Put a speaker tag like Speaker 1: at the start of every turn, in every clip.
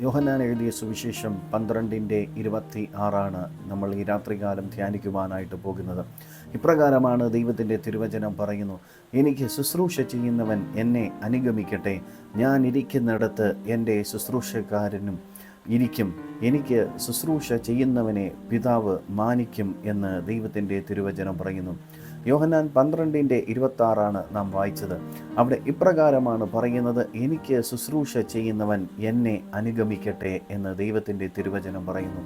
Speaker 1: യോഹന്നാൻ എഴുതിയ സുവിശേഷം 12:26 നമ്മൾ ഈ രാത്രികാലം ധ്യാനിക്കുവാനായിട്ട് പോകുന്നത്. ഇപ്രകാരമാണ് ദൈവത്തിൻ്റെ തിരുവചനം പറയുന്നു: എനിക്ക് ശുശ്രൂഷ ചെയ്യുന്നവൻ എന്നെ അനുഗമിക്കട്ടെ, ഞാൻ ഇരിക്കുന്നിടത്ത് എൻ്റെ ശുശ്രൂഷക്കാരനും ഇരിക്കും, എനിക്ക് ശുശ്രൂഷ ചെയ്യുന്നവനെ പിതാവ് മാനിക്കും എന്ന് ദൈവത്തിൻ്റെ തിരുവചനം പറയുന്നു. യോഹന്നാൻ 12:26 നാം വായിച്ചത്. അവിടെ ഇപ്രകാരമാണ് പറയുന്നത്: എനിക്ക് ശുശ്രൂഷ ചെയ്യുന്നവൻ എന്നെ അനുഗമിക്കട്ടെ എന്ന് ദൈവത്തിൻ്റെ തിരുവചനം പറയുന്നു.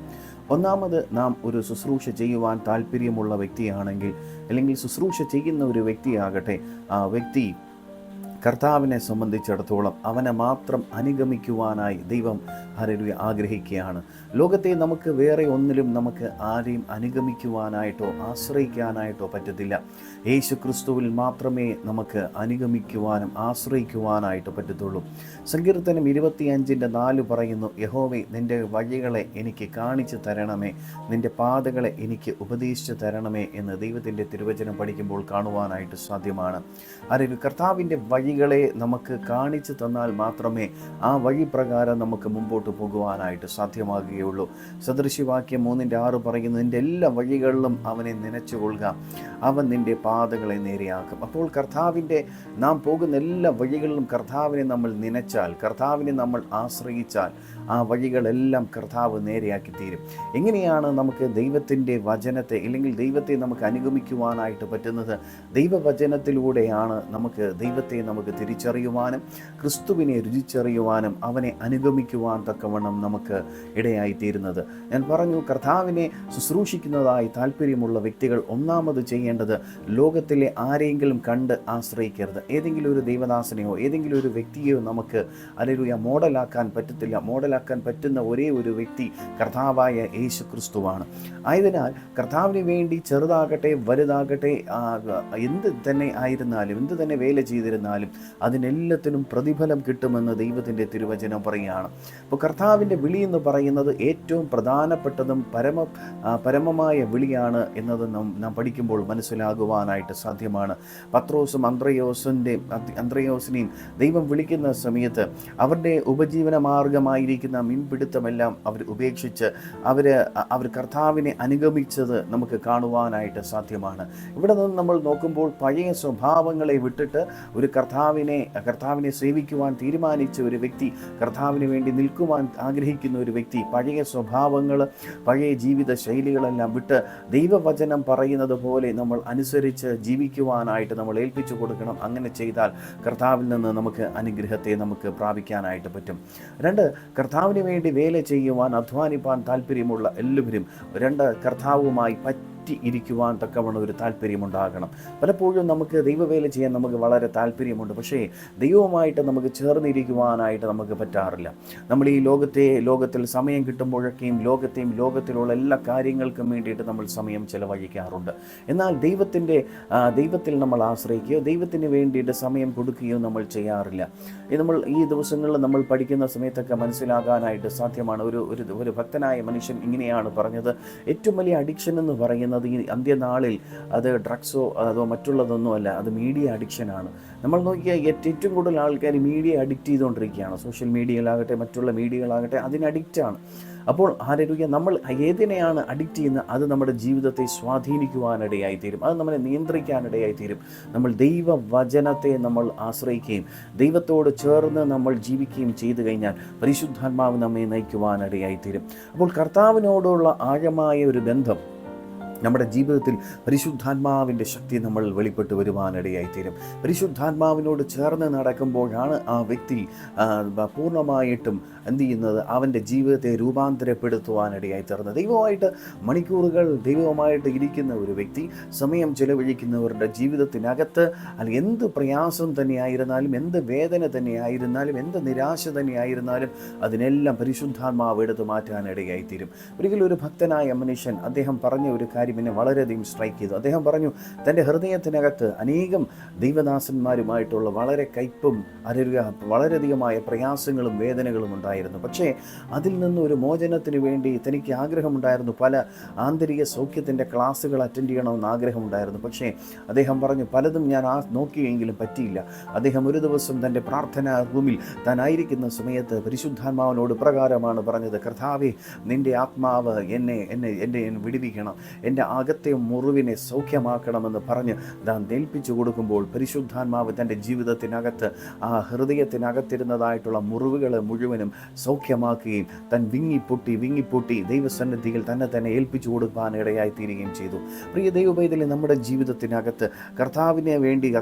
Speaker 1: ഒന്നാമത്, നാം ഒരു ശുശ്രൂഷ ചെയ്യുവാൻ താല്പര്യമുള്ള വ്യക്തിയാണെങ്കിൽ, അല്ലെങ്കിൽ ശുശ്രൂഷ ചെയ്യുന്ന ഒരു വ്യക്തിയാകട്ടെ, ആ വ്യക്തി കർത്താവിനെ സംബന്ധിച്ചിടത്തോളം അവനെ മാത്രം അനുഗമിക്കുവാനായി ദൈവം ആഗ്രഹിക്കുകയാണ്. ലോകത്തെ നമുക്ക് വേറെ ഒന്നിലും നമുക്ക് ആരെയും അനുഗമിക്കുവാനായിട്ടോ ആശ്രയിക്കാനായിട്ടോ പറ്റത്തില്ല. യേശു ക്രിസ്തുവിൽ മാത്രമേ നമുക്ക് അനുഗമിക്കുവാനും ആശ്രയിക്കുവാനായിട്ട് പറ്റത്തുള്ളൂ. സങ്കീർത്തനം 25:4 പറയുന്നു: യഹോവേ, നിൻ്റെ വഴികളെ എനിക്ക് കാണിച്ചു തരണമേ, നിൻ്റെ പാതകളെ എനിക്ക് ഉപദേശിച്ചു തരണമേ എന്ന് ദൈവത്തിൻ്റെ തിരുവചനം പഠിക്കുമ്പോൾ കാണുവാനായിട്ട് സാധ്യമാണ്. കർത്താവിൻ്റെ വഴികളെ നമുക്ക് കാണിച്ചു തന്നാൽ മാത്രമേ ആ വഴി പ്രകാരം നമുക്ക് മുമ്പോട്ട് പോകുവാനായിട്ട് സാധ്യമാകുകയുള്ളൂ. സദൃശവാക്യം 3:6 പറയുന്നു: നിൻ്റെ എല്ലാ വഴികളിലും അവനെ നനച്ചുകൊള്ളുക, അവൻ നിൻ്റെ പാതകളെ നേരെയാക്കും. അപ്പോൾ നാം പോകുന്ന എല്ലാ വഴികളിലും കർത്താവിനെ നമ്മൾ നനച്ചാൽ, കർത്താവിനെ നമ്മൾ ആശ്രയിച്ചാൽ, ആ വഴികളെല്ലാം കർത്താവ് നേരെയാക്കി തീരും. എങ്ങനെയാണ് നമുക്ക് ദൈവത്തിൻ്റെ വചനത്തെ, അല്ലെങ്കിൽ ദൈവത്തെ നമുക്ക് അനുഗമിക്കുവാനായിട്ട് പറ്റുന്നത്? ദൈവവചനത്തിലൂടെയാണ് ദൈവത്തെ നമുക്ക് തിരിച്ചറിയുവാനും ക്രിസ്തുവിനെ രുചിച്ചറിയുവാനും അവനെ അനുഗമിക്കുവാൻ തക്കവണ്ണം നമുക്ക് ഇടയായിത്തീരുന്നത്. ഞാൻ പറഞ്ഞു, കർത്താവിനെ ശുശ്രൂഷിക്കുന്നതായി താല്പര്യമുള്ള വ്യക്തികൾ ഒന്നാമത് ചെയ്യേണ്ടത് ലോകത്തിലെ ആരെങ്കിലും കണ്ട് ആശ്രയിക്കരുത്. ഏതെങ്കിലും ഒരു ദൈവദാസനെയോ ഏതെങ്കിലും ഒരു വ്യക്തിയെയോ നമുക്ക് മോഡലാക്കാൻ പറ്റത്തില്ല. മോഡലാക്കാൻ പറ്റുന്ന ഒരേ ഒരു വ്യക്തി കർത്താവായ യേശു ക്രിസ്തുവാണ്. ആയതിനാൽ കർത്താവിന് വേണ്ടി ചെറുതാകട്ടെ വലുതാകട്ടെ, എന്ത് തന്നെ ആയിരുന്നാലും, എന്ത് തന്നെ വേല ചെയ്തിരുന്നാലും അതിനെല്ലാത്തിനും പ്രതിഫലം കിട്ടുമെന്ന് ദൈവത്തിൻ്റെ തിരുവചനം പറയുകയാണ്. അപ്പോൾ കർത്താവിൻ്റെ വിളി എന്ന് പറയുന്നത് ഏറ്റവും പ്രധാനപ്പെട്ടതും പരമമായ വിളിയാണ് എന്നത് നാം പഠിക്കുമ്പോൾ മനസ്സിലാകുവാനായിട്ട് സാധ്യമാണ്. പത്രോസും അന്ത്രയോസിനെയും ദൈവം വിളിക്കുന്ന സമയത്ത് അവരുടെ ഉപജീവന മാർഗമായിരിക്കുന്ന മീൻപിടുത്തമെല്ലാം അവർ ഉപേക്ഷിച്ച് അവർ കർത്താവിനെ അനുഗമിച്ചത് നമുക്ക് കാണുവാനായിട്ട് സാധ്യമാണ്. ഇവിടെ നിന്ന് നമ്മൾ നോക്കുമ്പോൾ പഴയ സ്വഭാവങ്ങളെ വിട്ടിട്ട് ഒരു കർത്താവിനെ സേവിക്കുവാൻ തീരുമാനിച്ച ഒരു വ്യക്തി, കർത്താവിന് വേണ്ടി നിൽക്കുവാൻ ആഗ്രഹിക്കുന്ന ഒരു വ്യക്തി, പഴയ സ്വഭാവങ്ങൾ, പഴയ ജീവിത ശൈലികളെല്ലാം വിട്ട് ദൈവവചനം പറയുന്നത് പോലെ നമ്മൾ അനുസരിച്ച് ജീവിക്കുവാനായിട്ട് നമ്മൾ ഏൽപ്പിച്ചു കൊടുക്കണം. അങ്ങനെ ചെയ്താൽ കർത്താവിൽ നിന്ന് നമുക്ക് അനുഗ്രഹത്തെ നമുക്ക് പ്രാപിക്കാനായിട്ട് പറ്റും. 2, കർത്താവിന് വേണ്ടി വേല ചെയ്യുവാൻ അധ്വാനിപ്പാൻ താല്പര്യമുള്ള എല്ലാവരും കർത്താവുമായി ഇരിക്കുവാൻ തക്കവണ്ണം ഒരു താല്പര്യമുണ്ടാകണം. പലപ്പോഴും നമുക്ക് ദൈവവേല ചെയ്യാൻ നമുക്ക് വളരെ താല്പര്യമുണ്ട്, പക്ഷേ ദൈവവുമായിട്ട് നമുക്ക് ചേർന്നിരിക്കുവാനായിട്ട് നമുക്ക് പറ്റാറില്ല. നമ്മൾ ഈ ലോകത്തിൽ സമയം കിട്ടുമ്പോഴൊക്കെയും ലോകത്തിലുള്ള എല്ലാ കാര്യങ്ങൾക്കും വേണ്ടിയിട്ട് നമ്മൾ സമയം ചെലവഴിക്കാറുണ്ട്. എന്നാൽ ദൈവത്തിൽ നമ്മൾ ആശ്രയിക്കുകയോ ദൈവത്തിന് വേണ്ടിയിട്ട് സമയം കൊടുക്കുകയോ നമ്മൾ ചെയ്യാറില്ല. നമ്മൾ ഈ ദിവസങ്ങളിൽ നമ്മൾ പഠിക്കുന്ന സമയത്തൊക്കെ മനസ്സിലാകാനായിട്ട് സാധ്യമാണ്. ഒരു ഭക്തനായ മനുഷ്യൻ ഇങ്ങനെയാണ് പറഞ്ഞത്: ഏറ്റവും വലിയ അഡിക്ഷൻ എന്ന് പറയുന്നത് ഈ അന്ത്യനാളിൽ അത് ഡ്രഗ്സോ അതോ മറ്റുള്ളതൊന്നുമല്ല, അത് മീഡിയ അഡിക്ഷനാണ്. നമ്മൾ നോക്കിയാൽ ഏറ്റവും കൂടുതൽ ആൾക്കാർ മീഡിയ അഡിക്റ്റ് ചെയ്തുകൊണ്ടിരിക്കുകയാണ്. സോഷ്യൽ മീഡിയയിലാകട്ടെ മറ്റുള്ള മീഡിയകളാകട്ടെ അതിന് അഡിക്റ്റാണ്. അപ്പോൾ നമ്മൾ ഏതിനെയാണ് അഡിക്റ്റ് ചെയ്യുന്നത് അത് നമ്മുടെ ജീവിതത്തെ സ്വാധീനിക്കുവാനിടയായിത്തീരും, അത് നമ്മളെ നിയന്ത്രിക്കാനിടയായിത്തീരും. നമ്മൾ ദൈവവചനത്തെ നമ്മൾ ആശ്രയിക്കുകയും ദൈവത്തോട് ചേർന്ന് നമ്മൾ ജീവിക്കുകയും ചെയ്തു കഴിഞ്ഞാൽ പരിശുദ്ധാത്മാവ് നമ്മെ നയിക്കുവാനിടയായിത്തീരും. അപ്പോൾ കർത്താവിനോടുള്ള ആഴമായ ഒരു ബന്ധം നമ്മുടെ ജീവിതത്തിൽ പരിശുദ്ധാത്മാവിൻ്റെ ശക്തി നമ്മൾ വെളിപ്പെട്ട് വരുവാനിടയായിത്തീരും. പരിശുദ്ധാത്മാവിനോട് ചേർന്ന് നടക്കുമ്പോഴാണ് ആ വ്യക്തി പൂർണ്ണമായിട്ടും എന്ത് ചെയ്യുന്നത്, അവൻ്റെ ജീവിതത്തെ രൂപാന്തരപ്പെടുത്തുവാനിടയായിത്തീർന്നത്. ദൈവമായിട്ട് ഇരിക്കുന്ന ഒരു വ്യക്തി, സമയം ചെലവഴിക്കുന്നവരുടെ ജീവിതത്തിനകത്ത് എന്ത് പ്രയാസം തന്നെയായിരുന്നാലും, എന്ത് വേദന തന്നെയായിരുന്നാലും, എന്ത് നിരാശ തന്നെയായിരുന്നാലും അതിനെല്ലാം പരിശുദ്ധാത്മാവ് എടുത്തു മാറ്റാനിടയായിത്തീരും. ഒരിക്കലും ഒരു ഭക്തനായ മനുഷ്യൻ അദ്ദേഹം പറഞ്ഞ ഒരു കാര്യം കാര്യം എന്നെ വളരെയധികം സ്ട്രൈക്ക് ചെയ്തു. അദ്ദേഹം പറഞ്ഞു, തൻ്റെ ഹൃദയത്തിനകത്ത് അനേകം ദൈവദാസന്മാരുമായിട്ടുള്ള വളരെ കയ്പും വളരെയധികമായ പ്രയാസങ്ങളും വേദനകളും ഉണ്ടായിരുന്നു. പക്ഷേ അതിൽ നിന്ന് ഒരു മോചനത്തിന് വേണ്ടി തനിക്ക് ആഗ്രഹമുണ്ടായിരുന്നു. പല ആന്തരിക സൗഖ്യത്തിൻ്റെ ക്ലാസ്സുകൾ അറ്റൻഡ് ചെയ്യണമെന്ന് ആഗ്രഹമുണ്ടായിരുന്നു. പക്ഷേ അദ്ദേഹം പറഞ്ഞു, പലതും ഞാൻ നോക്കിയെങ്കിലും പറ്റിയില്ല. അദ്ദേഹം ഒരു ദിവസം തൻ്റെ പ്രാർത്ഥനാ റൂമിൽ താനായിരിക്കുന്ന സമയത്ത് പരിശുദ്ധാത്മാവിനോട് പ്രകാരമാണ് പറഞ്ഞത്, കർത്താവേ, നിൻ്റെ ആത്മാവ് എന്നെ വിടുവിക്കണം, എൻ്റെ അകത്തെ മുറിവിനെ സൗഖ്യമാക്കണമെന്ന് പറഞ്ഞ് താൻ ഏൽപ്പിച്ചു കൊടുക്കുമ്പോൾ പരിശുദ്ധാത്മാവ് തൻ്റെ ജീവിതത്തിനകത്ത് ആ ഹൃദയത്തിനകത്തിരുന്നതായിട്ടുള്ള മുറിവുകളെ മുഴുവനും സൗഖ്യമാക്കുകയും താൻ വിങ്ങിപ്പൊട്ടി ദൈവസന്നിധിയിൽ തന്നെ ഏൽപ്പിച്ചു കൊടുക്കാൻ ഇടയായി തീരുകയും ചെയ്തു. പ്രിയ ദൈവപൈതലേ, നമ്മുടെ ജീവിതത്തിനകത്ത് കർത്താവിൻ്റെ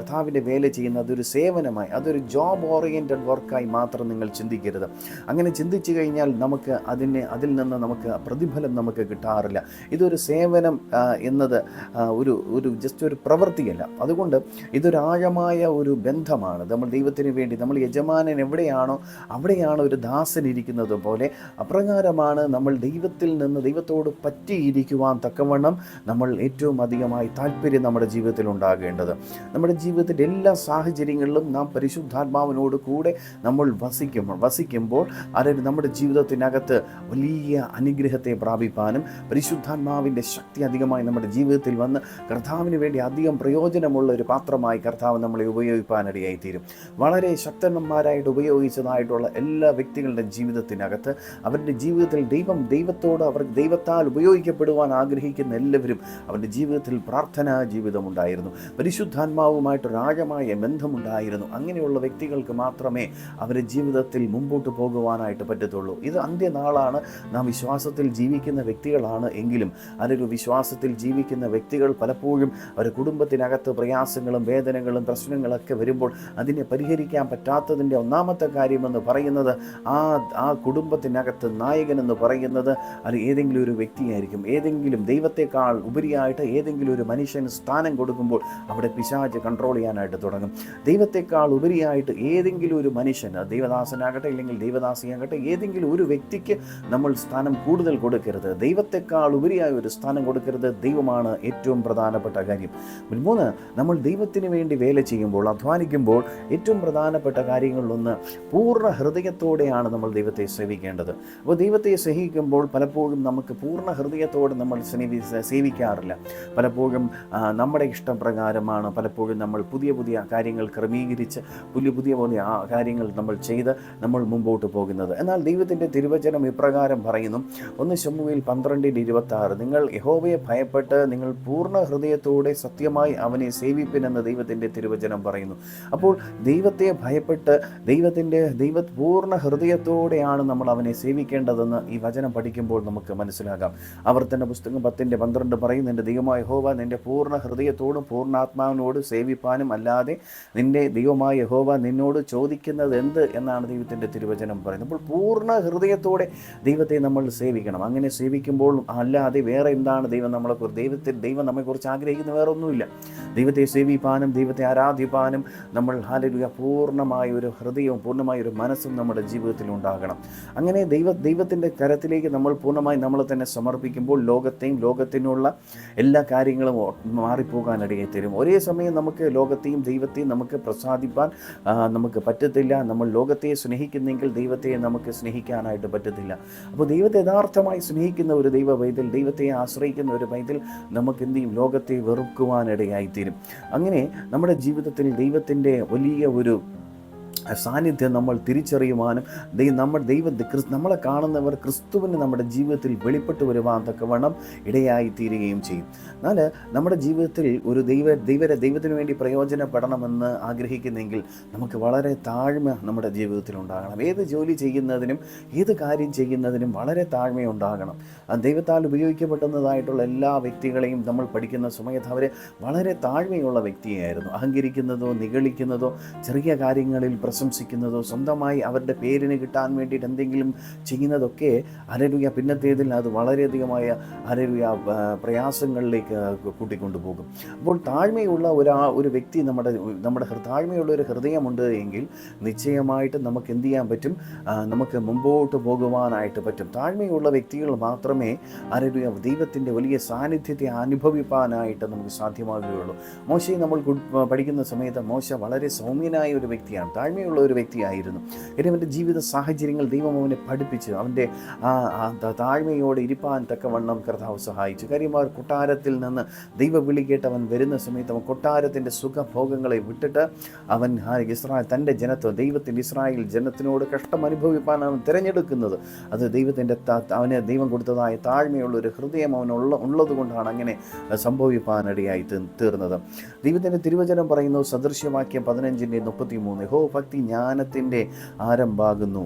Speaker 1: വേല ചെയ്യുന്ന അതൊരു സേവനമായി, അതൊരു ജോബ് ഓറിയൻറ്റഡ് വർക്കായി മാത്രം നിങ്ങൾ ചിന്തിക്കരുത്. അങ്ങനെ ചിന്തിച്ചു കഴിഞ്ഞാൽ അതിൽ നിന്ന് നമുക്ക് പ്രതിഫലം നമുക്ക് കിട്ടാറില്ല. ഇതൊരു സേവനം എന്നത് ഒരു ജസ്റ്റ് ഒരു പ്രവൃത്തിയല്ല. അതുകൊണ്ട് ഇതൊരു ആഴമായ ഒരു ബന്ധമാണ്. നമ്മൾ ദൈവത്തിന് വേണ്ടി, നമ്മൾ യജമാനൻ എവിടെയാണോ അവിടെയാണ് ഒരു ദാസൻ ഇരിക്കുന്നത് പോലെ അപ്രകാരമാണ് നമ്മൾ ദൈവത്തോട് പറ്റിയിരിക്കുവാൻ തക്കവണ്ണം നമ്മൾ ഏറ്റവും അധികമായി താല്പര്യം നമ്മുടെ ജീവിതത്തിൽ ഉണ്ടാകേണ്ടത്. നമ്മുടെ ജീവിതത്തിൻ്റെ എല്ലാ സാഹചര്യങ്ങളിലും നാം പരിശുദ്ധാത്മാവിനോട് കൂടെ നമ്മൾ വസിക്കുമ്പോൾ നമ്മുടെ ജീവിതത്തിനകത്ത് വലിയ അനുഗ്രഹത്തെ പ്രാപിപ്പാനും പരിശുദ്ധാത്മാവിൻ്റെ ശക്തി അധികമായി നമ്മുടെ ജീവിതത്തിൽ വന്ന് കർത്താവിന് വേണ്ടി അധികം പ്രയോജനമുള്ള ഒരു പാത്രമായി കർത്താവ് നമ്മളെ ഉപയോഗിക്കാനിടയായി തീരും. വളരെ ശക്തന്മാരായിട്ട് ഉപയോഗിച്ചതായിട്ടുള്ള എല്ലാ വ്യക്തികളുടെ ജീവിതത്തിനകത്ത് അവരുടെ ജീവിതത്തിൽ ദൈവത്താൽ ഉപയോഗിക്കപ്പെടുവാൻ ആഗ്രഹിക്കുന്ന എല്ലാവരും അവരുടെ ജീവിതത്തിൽ പ്രാർത്ഥനാ ജീവിതമുണ്ടായിരുന്നു, പരിശുദ്ധാത്മാവുമായിട്ടൊരാഴമായ ബന്ധമുണ്ടായിരുന്നു. അങ്ങനെയുള്ള വ്യക്തികൾക്ക് മാത്രമേ അവരുടെ ജീവിതത്തിൽ മുമ്പോട്ട് പോകുവാനായിട്ട് പറ്റത്തുള്ളൂ. ഇത് അന്ത്യനാളാണ്. നാം വിശ്വാസത്തിൽ ജീവിക്കുന്ന വ്യക്തികളാണ് എങ്കിലും അതൊരു വിശ്വാസത്തിൽ ജീവിക്കുന്ന വ്യക്തികൾ പലപ്പോഴും അവരുടെ കുടുംബത്തിനകത്ത് പ്രയാസങ്ങളും വേദനകളും പ്രശ്നങ്ങളൊക്കെ വരുമ്പോൾ അതിനെ പരിഹരിക്കാൻ പറ്റാത്തതിൻ്റെ ഒന്നാമത്തെ കാര്യമെന്ന് പറയുന്നത് ആ കുടുംബത്തിനകത്ത് നായകനെന്ന് പറയുന്നത് അത് ഏതെങ്കിലും ഒരു വ്യക്തിയായിരിക്കും. ഏതെങ്കിലും ദൈവത്തെക്കാൾ ഉപരിയായിട്ട് ഏതെങ്കിലും ഒരു മനുഷ്യന് സ്ഥാനം കൊടുക്കുമ്പോൾ അവിടെ പിശാച് കൺട്രോൾ ചെയ്യാനായിട്ട് തുടങ്ങും. ദൈവത്തെക്കാൾ ഉപരിയായിട്ട് ഏതെങ്കിലും ഒരു മനുഷ്യൻ, ദൈവദാസനാകട്ടെ ഇല്ലെങ്കിൽ ദൈവദാസിയാകട്ടെ, ഏതെങ്കിലും ഒരു വ്യക്തിക്ക് നമ്മൾ സ്ഥാനം കൂടുതൽ കൊടുക്കരുത്. ദൈവത്തെക്കാൾ ഉപരിയായ ഒരു സ്ഥാനം കൊടുക്കരുത്. ദൈവമാണ് ഏറ്റവും പ്രധാനപ്പെട്ട കാര്യം. 3, നമ്മൾ ദൈവത്തിന് വേണ്ടി വേല ചെയ്യുമ്പോൾ, അധ്വാനിക്കുമ്പോൾ ഏറ്റവും പ്രധാനപ്പെട്ട കാര്യങ്ങളിലൊന്ന് പൂർണ്ണ ഹൃദയത്തോടെയാണ് നമ്മൾ ദൈവത്തെ സേവിക്കേണ്ടത്. അപ്പോൾ ദൈവത്തെ സ്നേഹിക്കുമ്പോൾ പലപ്പോഴും നമുക്ക് പൂർണ്ണ ഹൃദയത്തോടെ നമ്മൾ സേവിക്കാറില്ല. പലപ്പോഴും നമ്മുടെ ഇഷ്ടപ്രകാരമാണ് പലപ്പോഴും നമ്മൾ പുതിയ കാര്യങ്ങൾ ക്രമീകരിച്ച് പുതിയ കാര്യങ്ങൾ നമ്മൾ ചെയ്ത് നമ്മൾ മുമ്പോട്ട് പോകുന്നത്. എന്നാൽ ദൈവത്തിൻ്റെ തിരുവചനം ഇപ്രകാരം പറയുന്നു, 1 ശമൂവേൽ 12:26, നിങ്ങൾ യഹോവയെ ഭയപ്പെട്ട് നിങ്ങൾ പൂർണ്ണ ഹൃദയത്തോടെ സത്യമായി അവനെ സേവിപ്പിനെന്ന് ദൈവത്തിൻ്റെ തിരുവചനം പറയുന്നു. അപ്പോൾ ദൈവത്തെ ഭയപ്പെട്ട് പൂർണ്ണ ഹൃദയത്തോടെയാണ് നമ്മൾ അവനെ സേവിക്കേണ്ടതെന്ന് ഈ വചനം പഠിക്കുമ്പോൾ നമുക്ക് മനസ്സിലാകാം. ആവർത്തന പുസ്തകം 10:12 പറയും, നിന്റെ ദൈവമായ യഹോവ നിന്റെ പൂർണ്ണ ഹൃദയത്തോടും പൂർണ്ണാത്മാവിനോടും സേവിപ്പാനും, അല്ലാതെ നിന്റെ ദൈവമായ യഹോവ നിന്നോട് ചോദിക്കുന്നത് എന്ത് എന്നാണ് ദൈവത്തിൻ്റെ തിരുവചനം പറയുന്നത്. അപ്പോൾ പൂർണ്ണ ഹൃദയത്തോടെ ദൈവത്തെ നമ്മൾ സേവിക്കണം. അങ്ങനെ സേവിക്കുമ്പോൾ അല്ലാതെ വേറെ എന്താണ് ദൈവം നമ്മെക്കുറിച്ച് ആഗ്രഹിക്കുന്ന വേറെ ഒന്നുമില്ല. ദൈവത്തെ സേവിപ്പാനും ദൈവത്തെ ആരാധിപ്പാനും നമ്മൾ പൂർണ്ണമായ ഒരു ഹൃദയവും പൂർണ്ണമായ ഒരു മനസ്സും നമ്മുടെ ജീവിതത്തിൽ ഉണ്ടാകണം. അങ്ങനെ ദൈവത്തിൻ്റെ കരത്തിലേക്ക് നമ്മൾ പൂർണ്ണമായി നമ്മളെ തന്നെ സമർപ്പിക്കുമ്പോൾ ലോകത്തിനുള്ള എല്ലാ കാര്യങ്ങളും മാറിപ്പോകാനിടയായി തരും. ഒരേ സമയം നമുക്ക് ലോകത്തെയും ദൈവത്തെയും നമുക്ക് പ്രസാദിപ്പാൻ നമുക്ക് പറ്റത്തില്ല. നമ്മൾ ലോകത്തെ സ്നേഹിക്കുന്നെങ്കിൽ ദൈവത്തെ നമുക്ക് സ്നേഹിക്കാനായിട്ട് പറ്റത്തില്ല. അപ്പോൾ ദൈവത്തെ യഥാർത്ഥമായി സ്നേഹിക്കുന്ന ഒരു ദൈവ പൈതൽ, ദൈവത്തെ ആശ്രയിക്കുന്ന ഒരു പൈതൽ നമുക്ക് എന്ത് ചെയ്യും? ലോകത്തെ വെറുക്കുവാനിടയായിത്തീരും. അങ്ങനെ നമ്മുടെ ജീവിതത്തിൽ ദൈവത്തിൻ്റെ വലിയ ഒരു സാന്നിധ്യം നമ്മൾ തിരിച്ചറിയുവാനും നമ്മളെ കാണുന്നവർ ക്രിസ്തുവിന് നമ്മുടെ ജീവിതത്തിൽ വെളിപ്പെട്ട് വരുവാൻ തക്കവണ്ണം ഇടയായിത്തീരുകയും ചെയ്യും. എന്നാൽ നമ്മുടെ ജീവിതത്തിൽ ഒരു ദൈവത്തിന് വേണ്ടി പ്രയോജനപ്പെടണമെന്ന് ആഗ്രഹിക്കുന്നെങ്കിൽ നമുക്ക് വളരെ താഴ്മ നമ്മുടെ ജീവിതത്തിൽ ഉണ്ടാകണം. ഏത് ജോലി ചെയ്യുന്നതിനും ഏത് കാര്യം ചെയ്യുന്നതിനും വളരെ താഴ്മയുണ്ടാകണം. ദൈവത്താൽ ഉപയോഗിക്കപ്പെടുന്നതായിട്ടുള്ള എല്ലാ വ്യക്തികളെയും നമ്മൾ പഠിക്കുന്ന സമയത്ത് അവർ വളരെ താഴ്മയുള്ള വ്യക്തിയായിരുന്നു. അഹങ്കരിക്കുന്നതോ നിഗളിക്കുന്നതോ ചെറിയ കാര്യങ്ങളിൽ പ്രശംസിക്കുന്നതോ സ്വന്തമായി അവരുടെ പേരിന് കിട്ടാൻ വേണ്ടിയിട്ട് എന്തെങ്കിലും ചെയ്യുന്നതൊക്കെ ഹല്ലേലൂയ പിന്നത്തേതിൽ അത് വളരെയധികമായ ഹല്ലേലൂയ പ്രയാസങ്ങളിലേക്ക് കൂട്ടിക്കൊണ്ടുപോകും. അപ്പോൾ താഴ്മയുള്ള ഒരു വ്യക്തി നമ്മുടെ താഴ്മയുള്ള ഒരു ഹൃദയമുണ്ട് എങ്കിൽ നിശ്ചയമായിട്ട് നമുക്ക് എന്ത് ചെയ്യാൻ പറ്റും? നമുക്ക് മുമ്പോട്ട് പോകുവാനായിട്ട് പറ്റും. താഴ്മയുള്ള വ്യക്തികൾ മാത്രമേ ഹല്ലേലൂയ ദൈവത്തിൻ്റെ വലിയ സാന്നിധ്യത്തെ അനുഭവിപ്പാനായിട്ട് നമുക്ക് സാധ്യമാകുകയുള്ളൂ. മോശയെ നമ്മൾ പഠിക്കുന്ന സമയത്ത് മോശ വളരെ സൗമ്യനായ ഒരു വ്യക്തിയാണ്, താഴ്മയുള്ള ഒരു വ്യക്തിയായിരുന്നു. അവൻ്റെ ജീവിത സാഹചര്യങ്ങൾ ദൈവം അവനെ പഠിപ്പിച്ച് അവൻ്റെ താഴ്മയോടെ ഇരിപ്പാൻ തക്കവണ്ണം കർത്താവ് സഹായിച്ചു. കാര്യം കൊട്ടാരത്തിൽ നിന്ന് ദൈവ വിളി കേട്ട് അവൻ വരുന്ന സമയത്ത് അവൻ കൊട്ടാരത്തിൻ്റെ സുഖഭോഗങ്ങളെ വിട്ടിട്ട് അവൻ തൻ്റെ ദൈവത്തിൻ്റെ ഇസ്രായേൽ ജനത്തിനോട് കഷ്ടം അനുഭവിപ്പാൻ അവൻ തിരഞ്ഞെടുക്കുന്നത്. അത് അവന് ദൈവം കൊടുത്തതായ താഴ്മയുള്ള ഒരു ഹൃദയം ഉള്ളത് കൊണ്ടാണ് അങ്ങനെ സംഭവിപ്പാനിടയായി തീർന്നത്. ദൈവത്തിൻ്റെ തിരുവചനം പറയുന്നു, സദൃശ്യവാക്യം 15:33, ഹോ ഭക്തി ജ്ഞാനത്തിൻ്റെ ആരംഭാകുന്നു.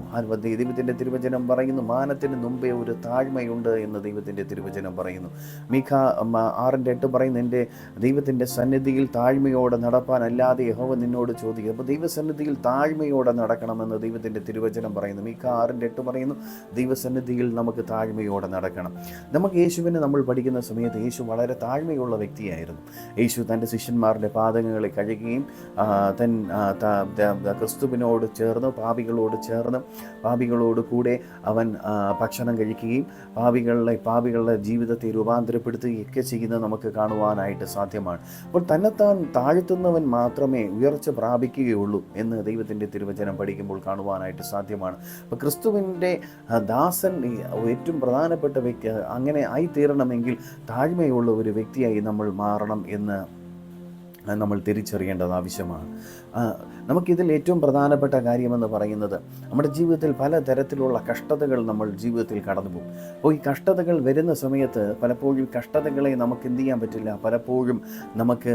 Speaker 1: ദൈവത്തിൻ്റെ തിരുവചനം പറയുന്നു, മാനത്തിന് മുമ്പേ ഒരു താഴ്മയുണ്ട് എന്ന് ദൈവത്തിൻ്റെ തിരുവചനം പറയുന്നു. മീഖ 6:8 പറയുന്നു, എൻ്റെ ദൈവത്തിൻ്റെ സന്നിധിയിൽ താഴ്മയോടെ നടപ്പാൻ അല്ലാതെ യഹോവ നിന്നോട് ചോദിക്കുക. അപ്പോൾ ദൈവസന്നിധിയിൽ താഴ്മയോടെ നടക്കണമെന്ന് ദൈവത്തിൻ്റെ തിരുവചനം പറയുന്നു. മീഖ 6:8 പറയുന്നു, ദൈവസന്നിധിയിൽ നമുക്ക് താഴ്മയോടെ നടക്കണം. നമുക്ക് യേശുവിനെ നമ്മൾ പഠിക്കുന്ന സമയത്ത് യേശു വളരെ താഴ്മയുള്ള വ്യക്തിയായിരുന്നു. യേശു തൻ്റെ ശിഷ്യന്മാരുടെ പാദങ്ങളെ കഴുകുകയും ക്രിസ്തുവിനോട് ചേർന്ന് പാപികളോട് കൂടെ അവൻ ഭക്ഷണം കഴിക്കുകയും പാപികളുടെ ജീവിതത്തെ രൂപാന്തരപ്പെടുത്തുകയൊക്കെ ചെയ്യുന്നത് നമുക്ക് കാണുവാനായിട്ട് സാധ്യമാണ്. അപ്പോൾ തന്നെത്താൻ താഴ്ത്തുന്നവൻ മാത്രമേ ഉയർച്ച പ്രാപിക്കുകയുള്ളൂ എന്ന് ദൈവത്തിൻ്റെ തിരുവചനം പഠിക്കുമ്പോൾ കാണുവാനായിട്ട് സാധ്യമാണ്. അപ്പോൾ ക്രിസ്തുവിൻ്റെ ദാസൻ ഏറ്റവും പ്രധാനപ്പെട്ട വ്യക്തി അങ്ങനെ ആയിത്തീരണമെങ്കിൽ താഴ്മയുള്ള ഒരു വ്യക്തിയായി നമ്മൾ മാറണം എന്ന് നമ്മൾ തിരിച്ചറിയേണ്ടത് ആവശ്യമാണ്. നമുക്കിതിൽ ഏറ്റവും പ്രധാനപ്പെട്ട കാര്യമെന്ന് പറയുന്നത് നമ്മുടെ ജീവിതത്തിൽ പലതരത്തിലുള്ള കഷ്ടതകൾ നമ്മൾ ജീവിതത്തിൽ കടന്നു പോകും. അപ്പോൾ ഈ കഷ്ടതകൾ വരുന്ന സമയത്ത് പലപ്പോഴും കഷ്ടതകളെ നമുക്ക് എന്ത് ചെയ്യാൻ പറ്റില്ല, പലപ്പോഴും നമുക്ക്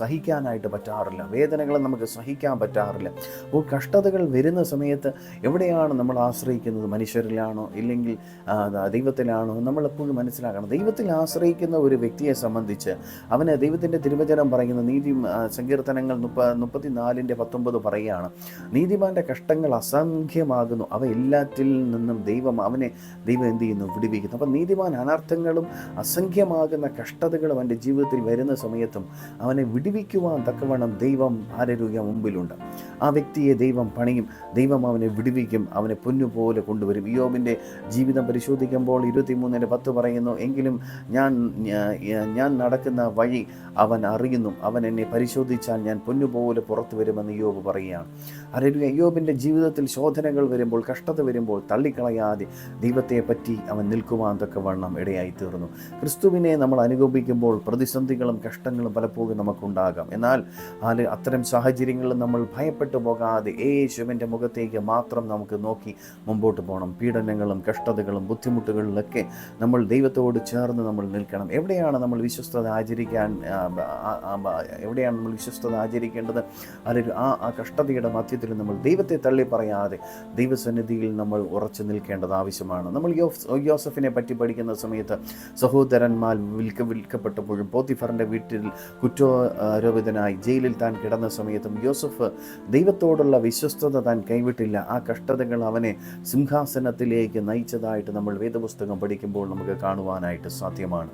Speaker 1: സഹിക്കാനായിട്ട് പറ്റാറില്ല, വേദനകൾ നമുക്ക് സഹിക്കാൻ പറ്റാറില്ല. അപ്പോൾ കഷ്ടതകൾ വരുന്ന സമയത്ത് എവിടെയാണ് നമ്മൾ ആശ്രയിക്കുന്നത്? മനുഷ്യരിലാണോ ഇല്ലെങ്കിൽ ദൈവത്തിലാണോ? നമ്മളെപ്പോഴും മനസ്സിലാക്കണം. ദൈവത്തിൽ ആശ്രയിക്കുന്ന ഒരു വ്യക്തിയെ സംബന്ധിച്ച് അവന് ദൈവത്തിൻ്റെ തിരുവചനം പറയുന്ന സങ്കീർത്തനങ്ങൾ 34:19 പറയുകയാണ്, നീതിമാന്റെ കഷ്ടങ്ങൾ അസംഖ്യമാകുന്നു, അവ എല്ലാറ്റിൽ നിന്നും ദൈവം എന്ത് ചെയ്യുന്നു? വിടുവിക്കുന്നു. അപ്പം നീതിമാൻ അനർത്ഥങ്ങളും അസംഖ്യമാകുന്ന കഷ്ടതകളും അവൻ്റെ ജീവിതത്തിൽ വരുന്ന സമയത്തും അവനെ വിടുവിക്കുവാൻ തക്കവണ്ണം ദൈവം ഹല്ലേലൂയ മുമ്പിലുണ്ട്. ആ വ്യക്തിയെ ദൈവം പണിയും, ദൈവം അവനെ വിടുവിക്കും, അവനെ പൊന്നുപോലെ കൊണ്ടുവരും. ഇയ്യോബിൻ്റെ ജീവിതം പരിശോധിക്കുമ്പോൾ 23:10 പറയുന്നു, എങ്കിലും ഞാൻ നടക്കുന്ന വഴി അവൻ അറിയുന്നു, അവൻ എന്നെ പരിശോധിച്ചാൽ ഞാൻ പൊന്നുപോലെ പുറത്തു വരുമെന്ന് ഇയ്യോബ് പറയുകയാണ്. ഹല്ലേലൂയ. ഇയ്യോബിൻ്റെ ജീവിതത്തിൽ ശോധനകൾ വരുമ്പോൾ, കഷ്ടത വരുമ്പോൾ തള്ളിക്കളയാതെ ദൈവത്തെ പറ്റി അവൻ നിൽക്കുവാൻ തക്കവണ്ണം ഇടയായി തീർന്നു. ക്രിസ്തുവിനെ നമ്മൾ അനുഗമിക്കുമ്പോൾ പ്രതിസന്ധികളും കഷ്ടങ്ങളും പലപ്പോഴും നമുക്കുണ്ടാകാം. എന്നാൽ അത്തരം സാഹചര്യങ്ങളിൽ നമ്മൾ ഭയപ്പെട്ടു പോകാതെ യേശുവിൻ്റെ മുഖത്തേക്ക് മാത്രം നമുക്ക് നോക്കി മുമ്പോട്ട് പോകണം. പീഡനങ്ങളും കഷ്ടതകളും ബുദ്ധിമുട്ടുകളിലൊക്കെ നമ്മൾ ദൈവത്തോട് ചേർന്ന് നമ്മൾ നിൽക്കണം. എവിടെയാണ് നമ്മൾ വിശ്വസ്തത ആചരിക്കേണ്ടത്? അല്ലെങ്കിൽ ആ കഷ്ടതയുടെ മധ്യത്തിൽ നമ്മൾ ദൈവത്തെ തള്ളി പറയാതെ ദൈവസന്നിധിയിൽ നമ്മൾ ഉറച്ചു നിൽക്കേണ്ടത് ആവശ്യമാണ്. നമ്മൾ യോസഫിനെ പറ്റി പഠിക്കുന്ന സമയത്ത് സഹോദരന്മാർ വിൽക്കപ്പെട്ടപ്പോഴും പോത്തിഫറിൻ്റെ വീട്ടിൽ കുറ്റാരോപിതനായി ജയിലിൽ താൻ കിടന്ന സമയത്തും യോസഫ് ദൈവത്തോടുള്ള വിശ്വസ്തത താൻ കൈവിട്ടില്ല. ആ കഷ്ടതകൾ അവനെ സിംഹാസനത്തിലേക്ക് നയിച്ചതായിട്ട് നമ്മൾ വേദപുസ്തകം പഠിക്കുമ്പോൾ നമുക്ക് കാണുവാനായിട്ട് സാധ്യമാണ്.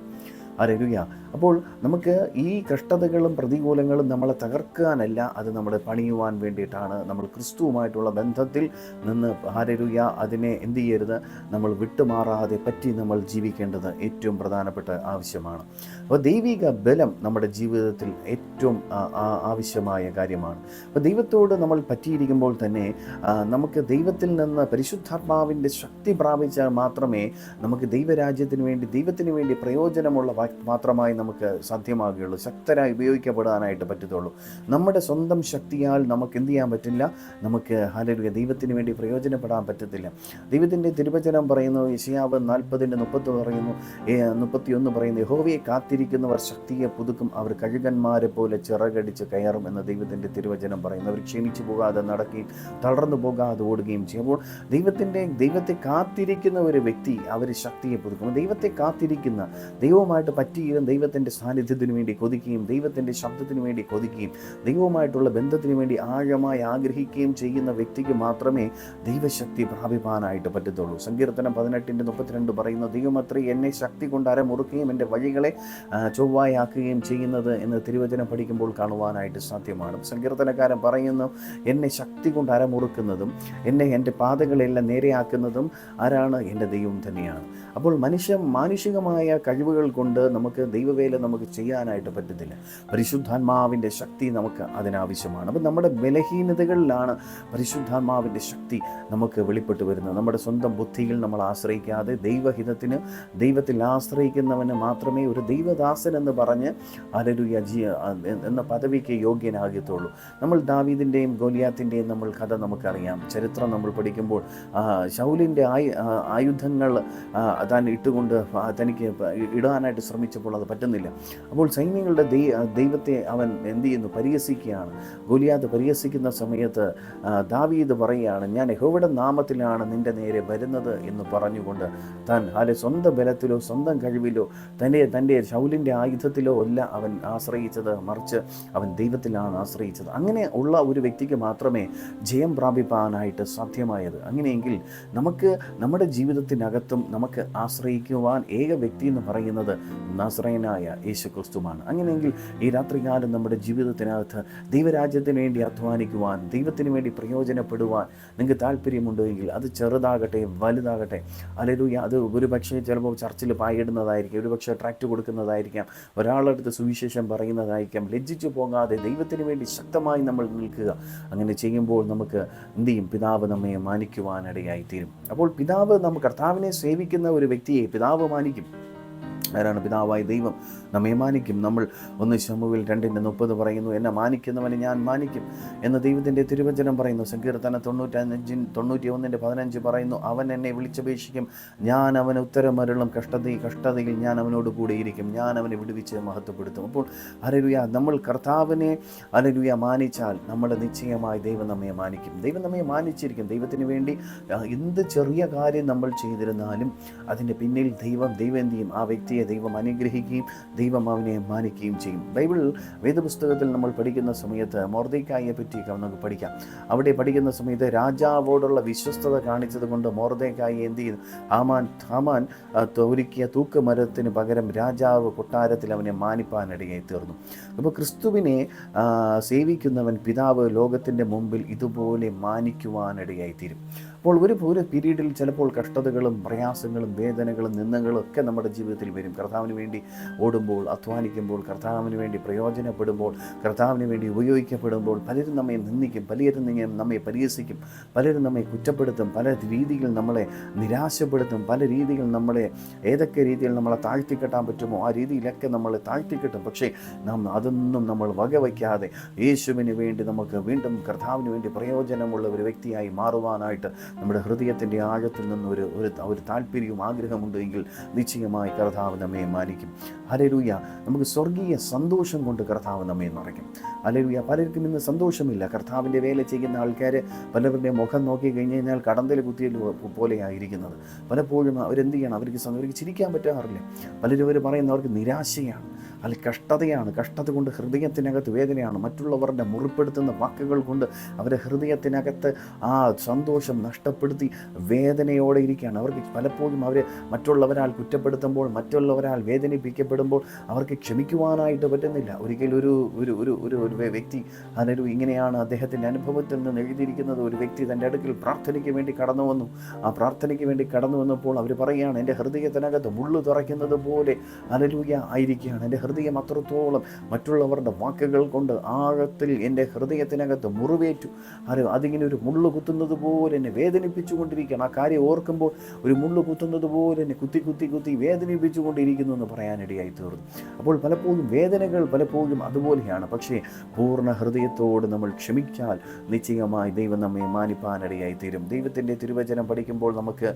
Speaker 1: ഹല്ലേലൂയ. അപ്പോൾ നമുക്ക് ഈ കഷ്ടതകളും പ്രതികൂലങ്ങളും നമ്മളെ തകർക്കാനല്ല, അത് നമ്മളെ പണിയുവാൻ വേണ്ടിയിട്ടാണ്. നമ്മൾ ക്രിസ്തുവുമായിട്ടുള്ള ബന്ധത്തിൽ നിന്ന് ഹല്ലേലൂയ അതിനെ എന്ത് ചെയ്യരുത്, നമ്മൾ വിട്ടുമാറാതെ പറ്റി നമ്മൾ ജീവിക്കേണ്ടത് ഏറ്റവും പ്രധാനപ്പെട്ട ആവശ്യമാണ്. അപ്പോൾ ദൈവിക ബലം നമ്മുടെ ജീവിതത്തിൽ ഏറ്റവും ആവശ്യമായ കാര്യമാണ്. അപ്പോൾ ദൈവത്തോട് നമ്മൾ പറ്റിയിരിക്കുമ്പോൾ തന്നെ നമുക്ക് ദൈവത്തിൽ നിന്ന് പരിശുദ്ധാത്മാവിൻ്റെ ശക്തി പ്രാപിച്ചാൽ മാത്രമേ നമുക്ക് ദൈവത്തിന് വേണ്ടി പ്രയോജനമുള്ള മാത്രമായി നമുക്ക് സാധ്യമാകുകയുള്ളൂ, ശക്തരായി ഉപയോഗിക്കപ്പെടാനായിട്ട് പറ്റത്തുള്ളൂ. നമ്മുടെ സ്വന്തം ശക്തിയാൽ നമുക്ക് എന്ത് ചെയ്യാൻ പറ്റില്ല, നമുക്ക് ഹല്ലേലൂയ ദൈവത്തിന് വേണ്ടി പ്രയോജനപ്പെടാൻ പറ്റത്തില്ല. ദൈവത്തിൻ്റെ തിരുവചനം പറയുന്നു, യെശയ്യാവ് 40:30 പറയുന്നു, 31 പറയുന്നു, യഹോവയെ കാത്തിരിക്കുന്നവർ ശക്തിയെ പുതുക്കും, അവർ കഴുകന്മാരെ പോലെ ചിറകടിച്ച് കയറും എന്ന് ദൈവത്തിൻ്റെ തിരുവചനം പറയുന്നു. അവർ ക്ഷീണിച്ചു പോകാതെ നടക്കുകയും തളർന്നു പോകാതെ ഓടുകയും ചെയ്യും. അപ്പോൾ ദൈവത്തെ കാത്തിരിക്കുന്ന ഒരു വ്യക്തി അവർ ശക്തിയെ പുതുക്കും. ദൈവത്തെ കാത്തിരിക്കുന്ന, ദൈവവുമായിട്ട് പറ്റിയും ദൈവത്തിൻ്റെ സാന്നിധ്യത്തിന് വേണ്ടി കൊതിക്കുകയും ദൈവത്തിൻ്റെ ശബ്ദത്തിന് വേണ്ടി കൊതിക്കുകയും ദൈവവുമായിട്ടുള്ള ബന്ധത്തിന് വേണ്ടി ആഴമായി ആഗ്രഹിക്കുകയും ചെയ്യുന്ന വ്യക്തിക്ക് മാത്രമേ ദൈവശക്തി പ്രാപിപ്പാനായിട്ട് പറ്റത്തുള്ളൂ. സങ്കീർത്തനം 18:32 പറയുന്ന, ദൈവമത്രേ എന്നെ ശക്തി കൊണ്ട് അരമുറുക്കുകയും എൻ്റെ വഴികളെ ചൊവ്വായാക്കുകയും ചെയ്യുന്നത് എന്ന് തിരുവചനം പഠിക്കുമ്പോൾ കാണുവാനായിട്ട് സാധ്യമാണ്. സങ്കീർത്തനക്കാരൻ പറയുന്നു, എന്നെ ശക്തി കൊണ്ട് അരമുറുക്കുന്നതും എൻ്റെ പാതകളെല്ലാം നേരെയാക്കുന്നതും ആരാണ്? എൻ്റെ ദൈവം തന്നെയാണ്. അപ്പോൾ മാനുഷികമായ കഴിവുകൾ കൊണ്ട് നമുക്ക് ദൈവവേല നമുക്ക് ചെയ്യാനായിട്ട് പറ്റത്തില്ല. പരിശുദ്ധാത്മാവിൻ്റെ ശക്തി നമുക്ക് അതിനാവശ്യമാണ്. അപ്പം നമ്മുടെ ബലഹീനതകളിലാണ് പരിശുദ്ധാത്മാവിൻ്റെ ശക്തി നമുക്ക് വെളിപ്പെട്ട് വരുന്നത്. നമ്മുടെ സ്വന്തം ബുദ്ധിയിൽ നമ്മൾ ആശ്രയിക്കാതെ ദൈവത്തിൽ ആശ്രയിക്കുന്നവന് മാത്രമേ ഒരു ദൈവദാസൻ എന്ന് പറഞ്ഞ് ഹല്ലേലൂയ എന്ന പദവിക്ക് യോഗ്യനാകത്തുള്ളൂ. നമ്മൾ ദാവീദിൻ്റെയും ഗോലിയാത്തിൻ്റെയും നമ്മൾ കഥ നമുക്കറിയാം. ചരിത്രം നമ്മൾ പഠിക്കുമ്പോൾ ശൗലിൻ്റെ ആയുധങ്ങൾ താൻ ഇട്ടുകൊണ്ട് തനിക്ക് ഇടാനായിട്ട് ശ്രമിച്ചപ്പോൾ അത് പറ്റുന്നില്ല. അപ്പോൾ സൈന്യങ്ങളുടെ ദൈവത്തെ അവൻ എന്ത് ചെയ്യുന്നു? പരിഹസിക്കുകയാണ്. ഗോലിയാത്ത് പരിഹസിക്കുന്ന സമയത്ത് ദാവീദ് പറയുകയാണ്, ഞാൻ യഹോവയുടെ നാമത്തിലാണ് നിൻ്റെ നേരെ വരുന്നത് എന്ന് പറഞ്ഞുകൊണ്ട് താൻ സ്വന്തം ബലത്തിലോ സ്വന്തം കഴിവിലോ തൻ്റെ ശൗലിൻ്റെ ആയുധത്തിലോ അല്ല അവൻ ആശ്രയിച്ചത്, മറിച്ച് അവൻ ദൈവത്തിലാണ് ആശ്രയിച്ചത്. അങ്ങനെ ഉള്ള ഒരു വ്യക്തിക്ക് മാത്രമേ ജയം പ്രാപിപ്പാനായിട്ട് സാധ്യമായത്. അങ്ങനെയെങ്കിൽ നമുക്ക് നമ്മുടെ ജീവിതത്തിനകത്തും നമുക്ക് ആശ്രയിക്കുവാൻ ഏക വ്യക്തി എന്ന് പറയുന്നത് നസറേയനായ യേശുക്രിസ്തുവാണ്. അങ്ങനെയെങ്കിൽ ഈ രാത്രികാലം നമ്മുടെ ജീവിതത്തിനകത്ത് ദൈവരാജ്യത്തിന് വേണ്ടി അധ്വാനിക്കുവാൻ, ദൈവത്തിന് വേണ്ടി പ്രയോജനപ്പെടുവാൻ നിങ്ങൾക്ക് താല്പര്യമുണ്ടെങ്കിൽ അത് ചെറുതാകട്ടെ വലുതാകട്ടെ, ഹല്ലേലൂയ, അത് ഒരുപക്ഷെ ചിലപ്പോൾ ചർച്ചിൽ പായിടുന്നതായിരിക്കും, ഒരുപക്ഷെ ട്രാക്റ്റ് കൊടുക്കുന്നതായിരിക്കാം, ഒരാളടുത്ത് സുവിശേഷം പറയുന്നതായിരിക്കാം. ലജ്ജിച്ചു പോകാതെ ദൈവത്തിന് വേണ്ടി ശക്തമായി നമ്മൾ നിൽക്കുക. അങ്ങനെ ചെയ്യുമ്പോൾ നമുക്ക് എന്ത് ചെയ്യും? പിതാവ് നമ്മെ മാനിക്കുവാനിടയായിത്തീരും. അപ്പോൾ കർത്താവിനെ സേവിക്കുന്ന ഒരു വ്യക്തിയെ പിതാവ് മാനിക്കും. ആരാണ്? പിതാവായ ദൈവം നമ്മെ മാനിക്കും. നമ്മൾ 1 ശമൂവേൽ 2:30 പറയുന്നു, എന്നെ മാനിക്കുന്നവനെ ഞാൻ മാനിക്കും എന്ന് ദൈവത്തിൻ്റെ തിരുവചനം പറയുന്നു. സങ്കീർത്തനം 91:15 പറയുന്നു, അവൻ എന്നെ വിളിച്ചപേക്ഷിക്കും, ഞാൻ അവന് ഉത്തരമരുളും, കഷ്ടതയിൽ ഞാൻ അവനോട് കൂടെ ഇരിക്കും, ഞാൻ അവനെ വിടുവിച്ച് മഹത്വപ്പെടുത്തും. അപ്പോൾ ഹല്ലേലൂയ, നമ്മൾ കർത്താവിനെ ഹല്ലേലൂയ മാനിച്ചാൽ നമ്മൾ നിശ്ചയമായി ദൈവം നമ്മെ മാനിക്കും. ദൈവം നമ്മെ മാനിച്ചിരിക്കും. ദൈവത്തിന് വേണ്ടി എന്ത് ചെറിയ കാര്യം നമ്മൾ ചെയ്തിരുന്നാലും അതിൻ്റെ പിന്നിൽ ദൈവം എന്ത് ചെയ്യും? ആ വ്യക്തിയെ ദൈവം അനുഗ്രഹിക്കുകയും ദൈവം അവനെ മാനിക്കുകയും ചെയ്യും. ബൈബിൾ വേദപുസ്തകത്തിൽ നമ്മൾ പഠിക്കുന്ന സമയത്ത് മൊർദെഖായിയെ പറ്റി നമുക്ക് പഠിക്കാം. അവിടെ പഠിക്കുന്ന സമയത്ത് രാജാവോടുള്ള വിശ്വസ്തത കാണിച്ചത് കൊണ്ട് മൊർദെഖായി എന്ത് ചെയ്തു? ഹാമാൻ ഒരുക്കിയ തൂക്കുമരത്തിന് പകരം രാജാവ് കൊട്ടാരത്തിൽ അവനെ മാനിപ്പാനിടയായി തീർന്നു. അപ്പോൾ ക്രിസ്തുവിനെ സേവിക്കുന്നവൻ പിതാവ് ലോകത്തിൻ്റെ മുമ്പിൽ ഇതുപോലെ മാനിക്കുവാനിടയായി തീരും. അപ്പോൾ ഒരു പീരീഡിൽ ചിലപ്പോൾ കഷ്ടതകളും പ്രയാസങ്ങളും വേദനകളും നിന്ദകളും ഒക്കെ നമ്മുടെ ജീവിതത്തിൽ വരും. കർത്താവിന് വേണ്ടി ഓടുമ്പോൾ, അധ്വാനിക്കുമ്പോൾ, കർത്താവിന് വേണ്ടി പ്രയോജനപ്പെടുമ്പോൾ, കർത്താവിന് വേണ്ടി ഉപയോഗിക്കപ്പെടുമ്പോൾ പലരും നമ്മെ നിന്ദിക്കും, പലരും നമ്മെ പരിഹസിക്കും, പലരും നമ്മെ കുറ്റപ്പെടുത്തും, പല രീതിയിൽ നമ്മളെ നിരാശപ്പെടുത്തും, പല രീതിയിൽ ഏതൊക്കെ രീതിയിൽ നമ്മളെ താഴ്ത്തിക്കെട്ടാൻ പറ്റുമോ ആ രീതിയിലൊക്കെ നമ്മളെ താഴ്ത്തിക്കെട്ടും. പക്ഷേ അതൊന്നും നമ്മൾ വകവയ്ക്കാതെ യേശുവിന് വേണ്ടി നമുക്ക് വീണ്ടും കർത്താവിന് വേണ്ടി പ്രയോജനമുള്ള ഒരു വ്യക്തിയായി മാറുവാനായിട്ട് നമ്മുടെ ഹൃദയത്തിൻ്റെ ആഴത്തിൽ നിന്ന് ഒരു താല്പര്യവും ആഗ്രഹമുണ്ടെങ്കിൽ നിശ്ചയമായി കർത്താവ് നമ്മെ മാനിക്കും. ഹല്ലേലൂയ, നമുക്ക് സ്വർഗീയ സന്തോഷം കൊണ്ട് കർത്താവ് നമ്മെ നിറയ്ക്കും. ഹല്ലേലൂയ, പലർക്കും ഇന്ന് സന്തോഷമില്ല. കർത്താവിൻ്റെ വേല ചെയ്യുന്ന ആൾക്കാർ പലരുടെ മുഖം നോക്കി കഴിഞ്ഞ് കഴിഞ്ഞാൽ കടന്തൽ കുത്തിയ പോലെയായിരിക്കുന്നത്. പലപ്പോഴും അവരെന്ത് ചെയ്യണം? അവർക്ക് ചിരിക്കാൻ പറ്റാറില്ല. പലരും പറയുന്നത് അവർക്ക് നിരാശയാണ്, അല്ലെങ്കിൽ കഷ്ടതയാണ്. കഷ്ടത കൊണ്ട് ഹൃദയത്തിനകത്ത് വേദനയാണ്. മറ്റുള്ളവരുടെ മുറിപ്പെടുത്തുന്ന വാക്കുകൾ കൊണ്ട് അവരുടെ ഹൃദയത്തിനകത്ത് ആ സന്തോഷം നഷ്ടപ്പെടുത്തി വേദനയോടെ ഇരിക്കുകയാണ്. അവർക്ക് പലപ്പോഴും മറ്റുള്ളവരാൽ കുറ്റപ്പെടുത്തുമ്പോൾ, മറ്റുള്ളവരാൽ വേദനിപ്പിക്കപ്പെടുമ്പോൾ അവർക്ക് ക്ഷമിക്കുവാനായിട്ട് പറ്റുന്നില്ല. ഒരിക്കലും ഒരു വ്യക്തി ഇങ്ങനെയാണ് അദ്ദേഹത്തിൻ്റെ അനുഭവത്തിൽ നിന്ന് എഴുതിയിരിക്കുന്നത്. ഒരു വ്യക്തി തൻ്റെ അടുക്കൽ പ്രാർത്ഥനയ്ക്ക് വേണ്ടി കടന്നു വന്നു. ആ പ്രാർത്ഥനയ്ക്ക് വേണ്ടി കടന്നു വന്നപ്പോൾ അവർ പറയുകയാണ്, എൻ്റെ ഹൃദയത്തിനകത്ത് മുള്ളു തുറയ്ക്കുന്നത് പോലെ ഹല്ലേലൂയ ആയിരിക്കുകയാണ്. എൻ്റെ ഹൃദയം അത്രത്തോളം മറ്റുള്ളവരുടെ വാക്കുകൾ കൊണ്ട് ആഴത്തിൽ എൻ്റെ ഹൃദയത്തിനകത്ത് മുറിവേറ്റു. അതിങ്ങനെ ഒരു മുള്ളു കുത്തുന്നത് പോലെ എന്നെ വേദനിപ്പിച്ചുകൊണ്ടിരിക്കുകയാണ്. ആ കാര്യം ഓർക്കുമ്പോൾ ഒരു മുള്ളു കുത്തുന്നത് പോലെ എന്നെ കുത്തി വേദനിപ്പിച്ചുകൊണ്ടിരിക്കുന്നു എന്ന് പറയാനിടയായി തീർന്നു. അപ്പോൾ പലപ്പോഴും വേദനകൾ അതുപോലെയാണ്. പക്ഷേ പൂർണ്ണ ഹൃദയത്തോട് നമ്മൾ ക്ഷമിച്ചാൽ നിശ്ചയമായി ദൈവം നമ്മെ മാനിപ്പാനിടയായി തീരും. ദൈവത്തിൻ്റെ തിരുവചനം പഠിക്കുമ്പോൾ നമുക്ക്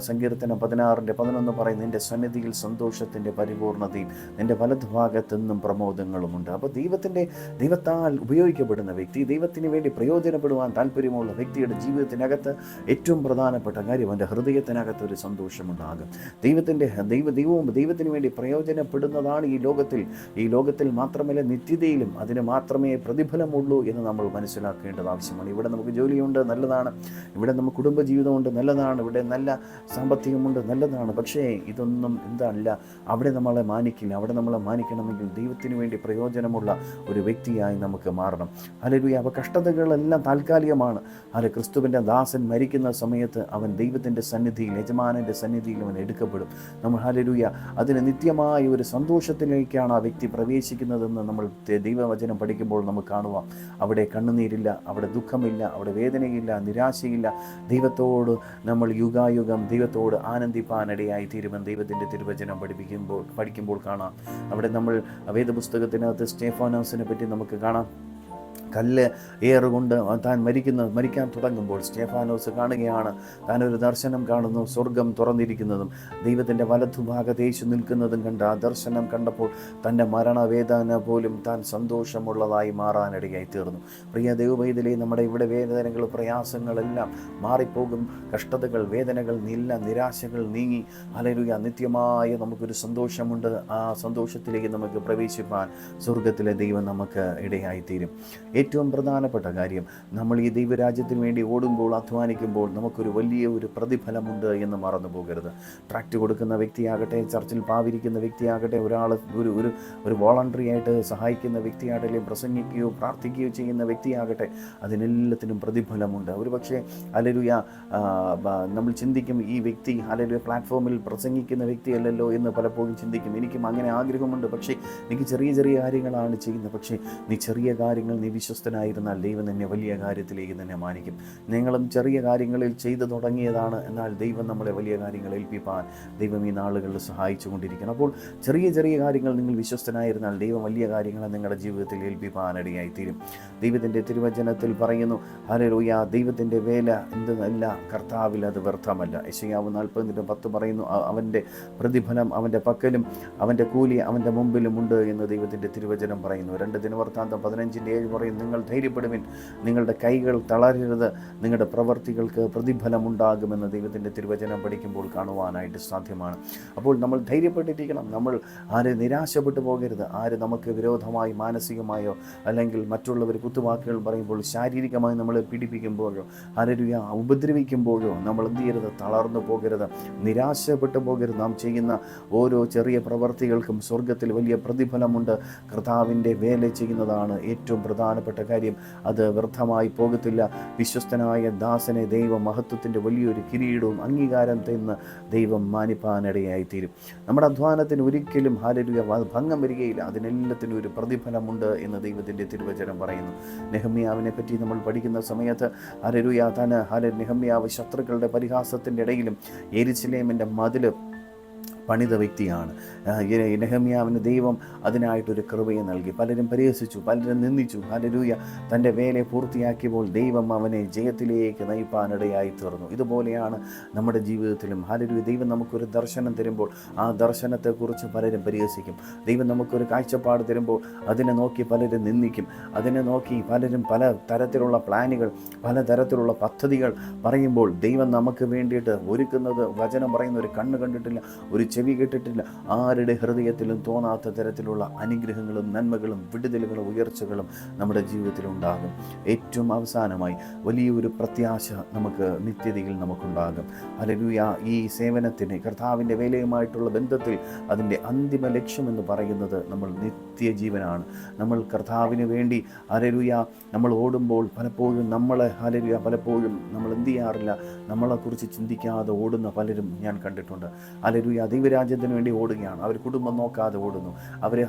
Speaker 1: സങ്കീർത്തനം 16:11 പറയുന്നു, നിൻ്റെ സന്നിധിയിൽ സന്തോഷത്തിൻ്റെ പരിപൂർണതയും നിൻ്റെ വലത്ത് വലതുഭാഗത്തെന്നും പ്രമോദങ്ങളുമുണ്ട്. അപ്പോൾ ദൈവത്താൽ ഉപയോഗിക്കപ്പെടുന്ന വ്യക്തി, ദൈവത്തിന് വേണ്ടി പ്രയോജനപ്പെടുവാൻ താല്പര്യമുള്ള വ്യക്തിയുടെ ജീവിതത്തിനകത്ത് ഏറ്റവും പ്രധാനപ്പെട്ട കാര്യം അവൻ്റെ ഹൃദയത്തിനകത്ത് ഒരു സന്തോഷമുണ്ടാകും. ദൈവത്തിന് വേണ്ടി പ്രയോജനപ്പെടുന്നതാണ് ഈ ലോകത്തിൽ മാത്രമല്ല നിത്യതയിലും അതിന് മാത്രമേ പ്രതിഫലമുള്ളൂ എന്ന് നമ്മൾ മനസ്സിലാക്കേണ്ടത് ആവശ്യമാണ്. ഇവിടെ നമുക്ക് ജോലിയുണ്ട്, നല്ലതാണ്. ഇവിടെ നമുക്ക് കുടുംബജീവിതമുണ്ട്, നല്ലതാണ്. ഇവിടെ നല്ല സാമ്പത്തികമുണ്ട്, നല്ലതാണ്. പക്ഷേ ഇതൊന്നും എന്തല്ല, അവിടെ നമ്മളെ മാനിക്കില്ല. അവിടെ നമ്മളെ മാനിക്കണമെങ്കിൽ ദൈവത്തിന് വേണ്ടി പ്രയോജനമുള്ള ഒരു വ്യക്തിയായി നമുക്ക് മാറണം. ഹല്ലേലൂയ. അപ്പോൾ കഷ്ടതകളെല്ലാം താൽക്കാലികമാണ്. ക്രിസ്തുവിൻ്റെ ദാസൻ മരിക്കുന്ന സമയത്ത് അവൻ ദൈവത്തിൻ്റെ സന്നിധിയിൽ, യജമാനൻ്റെ സന്നിധിയിൽ അവൻ എടുക്കപ്പെടും. നമ്മൾ ഹല്ലേലൂയ അതിന് നിത്യമായ ഒരു സന്തോഷത്തിലേക്കാണ് ആ വ്യക്തി പ്രവേശിക്കുന്നതെന്ന് നമ്മൾ ദൈവവചനം പഠിക്കുമ്പോൾ നമുക്ക് കാണുവാം. അവിടെ കണ്ണുനീരില്ല, അവിടെ ദുഃഖമില്ല, അവിടെ വേദനയില്ല, നിരാശയില്ല. ദൈവത്തോട് നമ്മൾ യുഗായുഗം ദൈവത്തോട് ആനന്ദിപ്പാനിടയായി തീരുമെന്ന് ദൈവത്തിൻ്റെ തിരുവചനം പഠിക്കുമ്പോൾ കാണാം. അവിടെ നമ്മൾ വേദപുസ്തകത്തിനകത്ത് സ്തേഫാനോസിനെ പറ്റി നമുക്ക് കാണാം. കല്ല് ഏറുകൊണ്ട് താൻ മരിക്കാൻ തുടങ്ങുമ്പോൾ സ്തേഫാനോസ് കാണുകയാണ്, താനൊരു ദർശനം കാണുന്നു, സ്വർഗം തുറന്നിരിക്കുന്നതും ദൈവത്തിൻ്റെ വലതുഭാഗത്ത് യേശു നിൽക്കുന്നതും കണ്ട് ആ ദർശനം കണ്ടപ്പോൾ തൻ്റെ മരണവേദന പോലും താൻ സന്തോഷമുള്ളതായി മാറാനിടയായി തീർന്നു. പ്രിയ ദൈവവൈതലേ, നമ്മുടെ ഇവിടെ വേദനകൾ, പ്രയാസങ്ങളെല്ലാം മാറിപ്പോകും. കഷ്ടതകൾ, വേദനകൾ, നിരാശകൾ നീങ്ങി ഹല്ലേലൂയ നിത്യമായ നമുക്കൊരു സന്തോഷമുണ്ട്. ആ സന്തോഷത്തിലേക്ക് നമുക്ക് പ്രവേശിപ്പാൻ സ്വർഗത്തിലെ ദൈവം നമുക്ക് ഇടയായിത്തീരും. ഏറ്റവും പ്രധാനപ്പെട്ട കാര്യം, നമ്മൾ ഈ ദൈവരാജ്യത്തിന് വേണ്ടി ഓടുമ്പോൾ, അധ്വാനിക്കുമ്പോൾ നമുക്കൊരു വലിയ ഒരു പ്രതിഫലമുണ്ട് എന്ന് മറന്നു പോകരുത്. ട്രാക്റ്റ് കൊടുക്കുന്ന വ്യക്തിയാകട്ടെ, ചർച്ചിൽ പാവിരിക്കുന്ന വ്യക്തിയാകട്ടെ, ഒരു വോളണ്ടറി ആയിട്ട് സഹായിക്കുന്ന വ്യക്തിയാകട്ടെ, അല്ലെങ്കിൽ പ്രസംഗിക്കുകയോ പ്രാർത്ഥിക്കുകയോ ചെയ്യുന്ന വ്യക്തിയാകട്ടെ, അതിനെല്ലാത്തിനും പ്രതിഫലമുണ്ട്. ഒരുപക്ഷെ ഹല്ലേലൂയ നമ്മൾ ചിന്തിക്കും, ഈ വ്യക്തി ഹല്ലേലൂയ പ്ലാറ്റ്ഫോമിൽ പ്രസംഗിക്കുന്ന വ്യക്തിയല്ലല്ലോ എന്ന് പലപ്പോഴും ചിന്തിക്കും. എനിക്കും അങ്ങനെ ആഗ്രഹമുണ്ട്, പക്ഷേ എനിക്ക് ചെറിയ ചെറിയ കാര്യങ്ങളാണ് ചെയ്യുന്നത്. പക്ഷേ നീ ചെറിയ കാര്യങ്ങൾ നീ വിശ്വസ്തനായിരുന്നാൽ ദൈവം നിന്നെ വലിയ കാര്യത്തിലേക്ക് തന്നെ മാനിക്കും. നിങ്ങളും ചെറിയ കാര്യങ്ങളിൽ ചെയ്തു തുടങ്ങിയതാണ്, എന്നാൽ ദൈവം നമ്മളെ വലിയ കാര്യങ്ങൾ ഏൽപ്പിപ്പാൻ ദൈവം ഈ നാളുകളിൽ സഹായിച്ചു കൊണ്ടിരിക്കണം. അപ്പോൾ ചെറിയ ചെറിയ കാര്യങ്ങൾ നിങ്ങൾ വിശ്വസ്തനായിരുന്നാൽ ദൈവം വലിയ കാര്യങ്ങൾ നിങ്ങളുടെ ജീവിതത്തിൽ ഏൽപ്പിപ്പാനിടയായിത്തീരും. ദൈവത്തിൻ്റെ തിരുവചനത്തിൽ പറയുന്നു, ഹല്ലേലൂയ, ദൈവത്തിൻ്റെ വേല എന്തെന്നല്ല, കർത്താവിൽ അത് വ്യർത്ഥമല്ല. യെശയ്യാവ് 40:10 പറയുന്നു, അവൻ്റെ പ്രതിഫലം അവൻ്റെ പക്കലും അവൻ്റെ കൂലി അവൻ്റെ മുമ്പിലും ഉണ്ട് എന്ന് ദൈവത്തിൻ്റെ തിരുവചനം പറയുന്നു. 2 ദിനവൃത്താന്തം 15:7 പറയും, നിങ്ങൾ ധൈര്യപ്പെടുവിൻ, നിങ്ങളുടെ കൈകൾ തളരരുത്, നിങ്ങളുടെ പ്രവർത്തികൾക്ക് പ്രതിഫലമുണ്ടാകുമെന്ന് ദൈവത്തിൻ്റെ തിരുവചനം പഠിക്കുമ്പോൾ കാണുവാനായിട്ട് സാധ്യമാണ്. അപ്പോൾ നമ്മൾ ധൈര്യപ്പെട്ടിരിക്കണം. നമ്മൾ ആരും നിരാശപ്പെട്ടു പോകരുത്. ആര് നമുക്ക് വിരോധമായി മാനസികമായോ അല്ലെങ്കിൽ മറ്റുള്ളവർ കുത്തുവാക്കുകൾ പറയുമ്പോൾ ശാരീരികമായി നമ്മളെ പീഡിപ്പിക്കുമ്പോഴോ ഹല്ലേലൂയ ഉപദ്രവിക്കുമ്പോഴോ നമ്മൾ എന്ത് ചെയ്യരുത്, തളർന്നു പോകരുത്, നിരാശപ്പെട്ടു പോകരുത്. നാം ചെയ്യുന്ന ഓരോ ചെറിയ പ്രവർത്തികൾക്കും സ്വർഗത്തിൽ വലിയ പ്രതിഫലമുണ്ട്. കർത്താവിൻ്റെ വേല ചെയ്യുന്നതാണ് ഏറ്റവും പ്രധാനപ്പെട്ട കാര്യം. അത് വ്യർത്ഥമായി പോകത്തില്ല. വിശ്വസ്തനായ ദാസനെ ദൈവം മഹത്വത്തിൻ്റെ വലിയൊരു കിരീടവും അംഗീകാരം തന്ന് ദൈവം മാനിപ്പാനിടയായിത്തീരും. നമ്മുടെ അധ്വാനത്തിന് ഒരിക്കലും ഹല്ലേലൂയ ഭംഗം വരികയില്ല. അതിനെല്ലാത്തിനും ഒരു പ്രതിഫലമുണ്ട് എന്ന് ദൈവത്തിൻ്റെ തിരുവചനം പറയുന്നു. നെഹമ്യാവിനെ പറ്റി നമ്മൾ പഠിക്കുന്ന സമയത്ത് ഹല്ലേലൂയ നെഹമ്യാവ് ശത്രുക്കളുടെ പരിഹാസത്തിൻ്റെ ഇടയിലും യെരുശലേമിൻ്റെ മതിൽ പണിത വ്യക്തിയാണ്. നെഹമ്യാവിന് ദൈവം അതിനായിട്ടൊരു കൃപയെ നൽകി. പലരും പരിഹസിച്ചു, പലരും നിന്ദിച്ചു. ഹല്ലേലൂയ തൻ്റെ വേല പൂർത്തിയാക്കിയപ്പോൾ ദൈവം അവനെ ജയത്തിലേക്ക് നയിപ്പാനിടയായി തീർന്നു. ഇതുപോലെയാണ് നമ്മുടെ ജീവിതത്തിലും. ഹല്ലേലൂയ ദൈവം നമുക്കൊരു ദർശനം തരുമ്പോൾ ആ ദർശനത്തെക്കുറിച്ച് പലരും പരിഹസിക്കും. ദൈവം നമുക്കൊരു കാഴ്ചപ്പാട് തരുമ്പോൾ അതിനെ നോക്കി പലരും നിന്ദിക്കും. അതിനെ നോക്കി പലരും പല തരത്തിലുള്ള പ്ലാനുകൾ, പലതരത്തിലുള്ള പദ്ധതികൾ പറയുമ്പോൾ ദൈവം നമുക്ക് വേണ്ടിയിട്ട് ഒരുക്കുന്നത്, വചനം പറയുന്ന, ഒരു കണ്ണ് കണ്ടിട്ടില്ല, ഒരു ചെവി കേട്ടിട്ടില്ല, ആരുടെ ഹൃദയത്തിലും തോന്നാത്ത തരത്തിലുള്ള അനുഗ്രഹങ്ങളും നന്മകളും വിടുതലുകളും ഉയർച്ചകളും നമ്മുടെ ജീവിതത്തിൽ ഉണ്ടാകും. ഏറ്റവും അവസാനമായി വലിയൊരു പ്രത്യാശ നമുക്ക് നിത്യതയിൽ നമുക്കുണ്ടാകും. ഹല്ലേലൂയ ഈ സേവനത്തിന്, കർത്താവിൻ്റെ വേലയുമായിട്ടുള്ള ബന്ധത്തിൽ അതിൻ്റെ അന്തിമ ലക്ഷ്യമെന്ന് പറയുന്നത് നമ്മൾ നിത്യജീവനാണ്. നമ്മൾ കർത്താവിന് വേണ്ടി ഹല്ലേലൂയ നമ്മൾ ഓടുമ്പോൾ പലപ്പോഴും പലപ്പോഴും നമ്മൾ എന്ത് ചെയ്യാറില്ല, നമ്മളെക്കുറിച്ച് ചിന്തിക്കാതെ ഓടുന്ന പലരും ഞാൻ കണ്ടിട്ടുണ്ട്. ഹല്ലേലൂയ ദൈവരാജ്യത്തിന് വേണ്ടി ഓടുകയാണ്. അവർ കുടുംബം നോക്കാതെ ഓടുന്നു. അവർ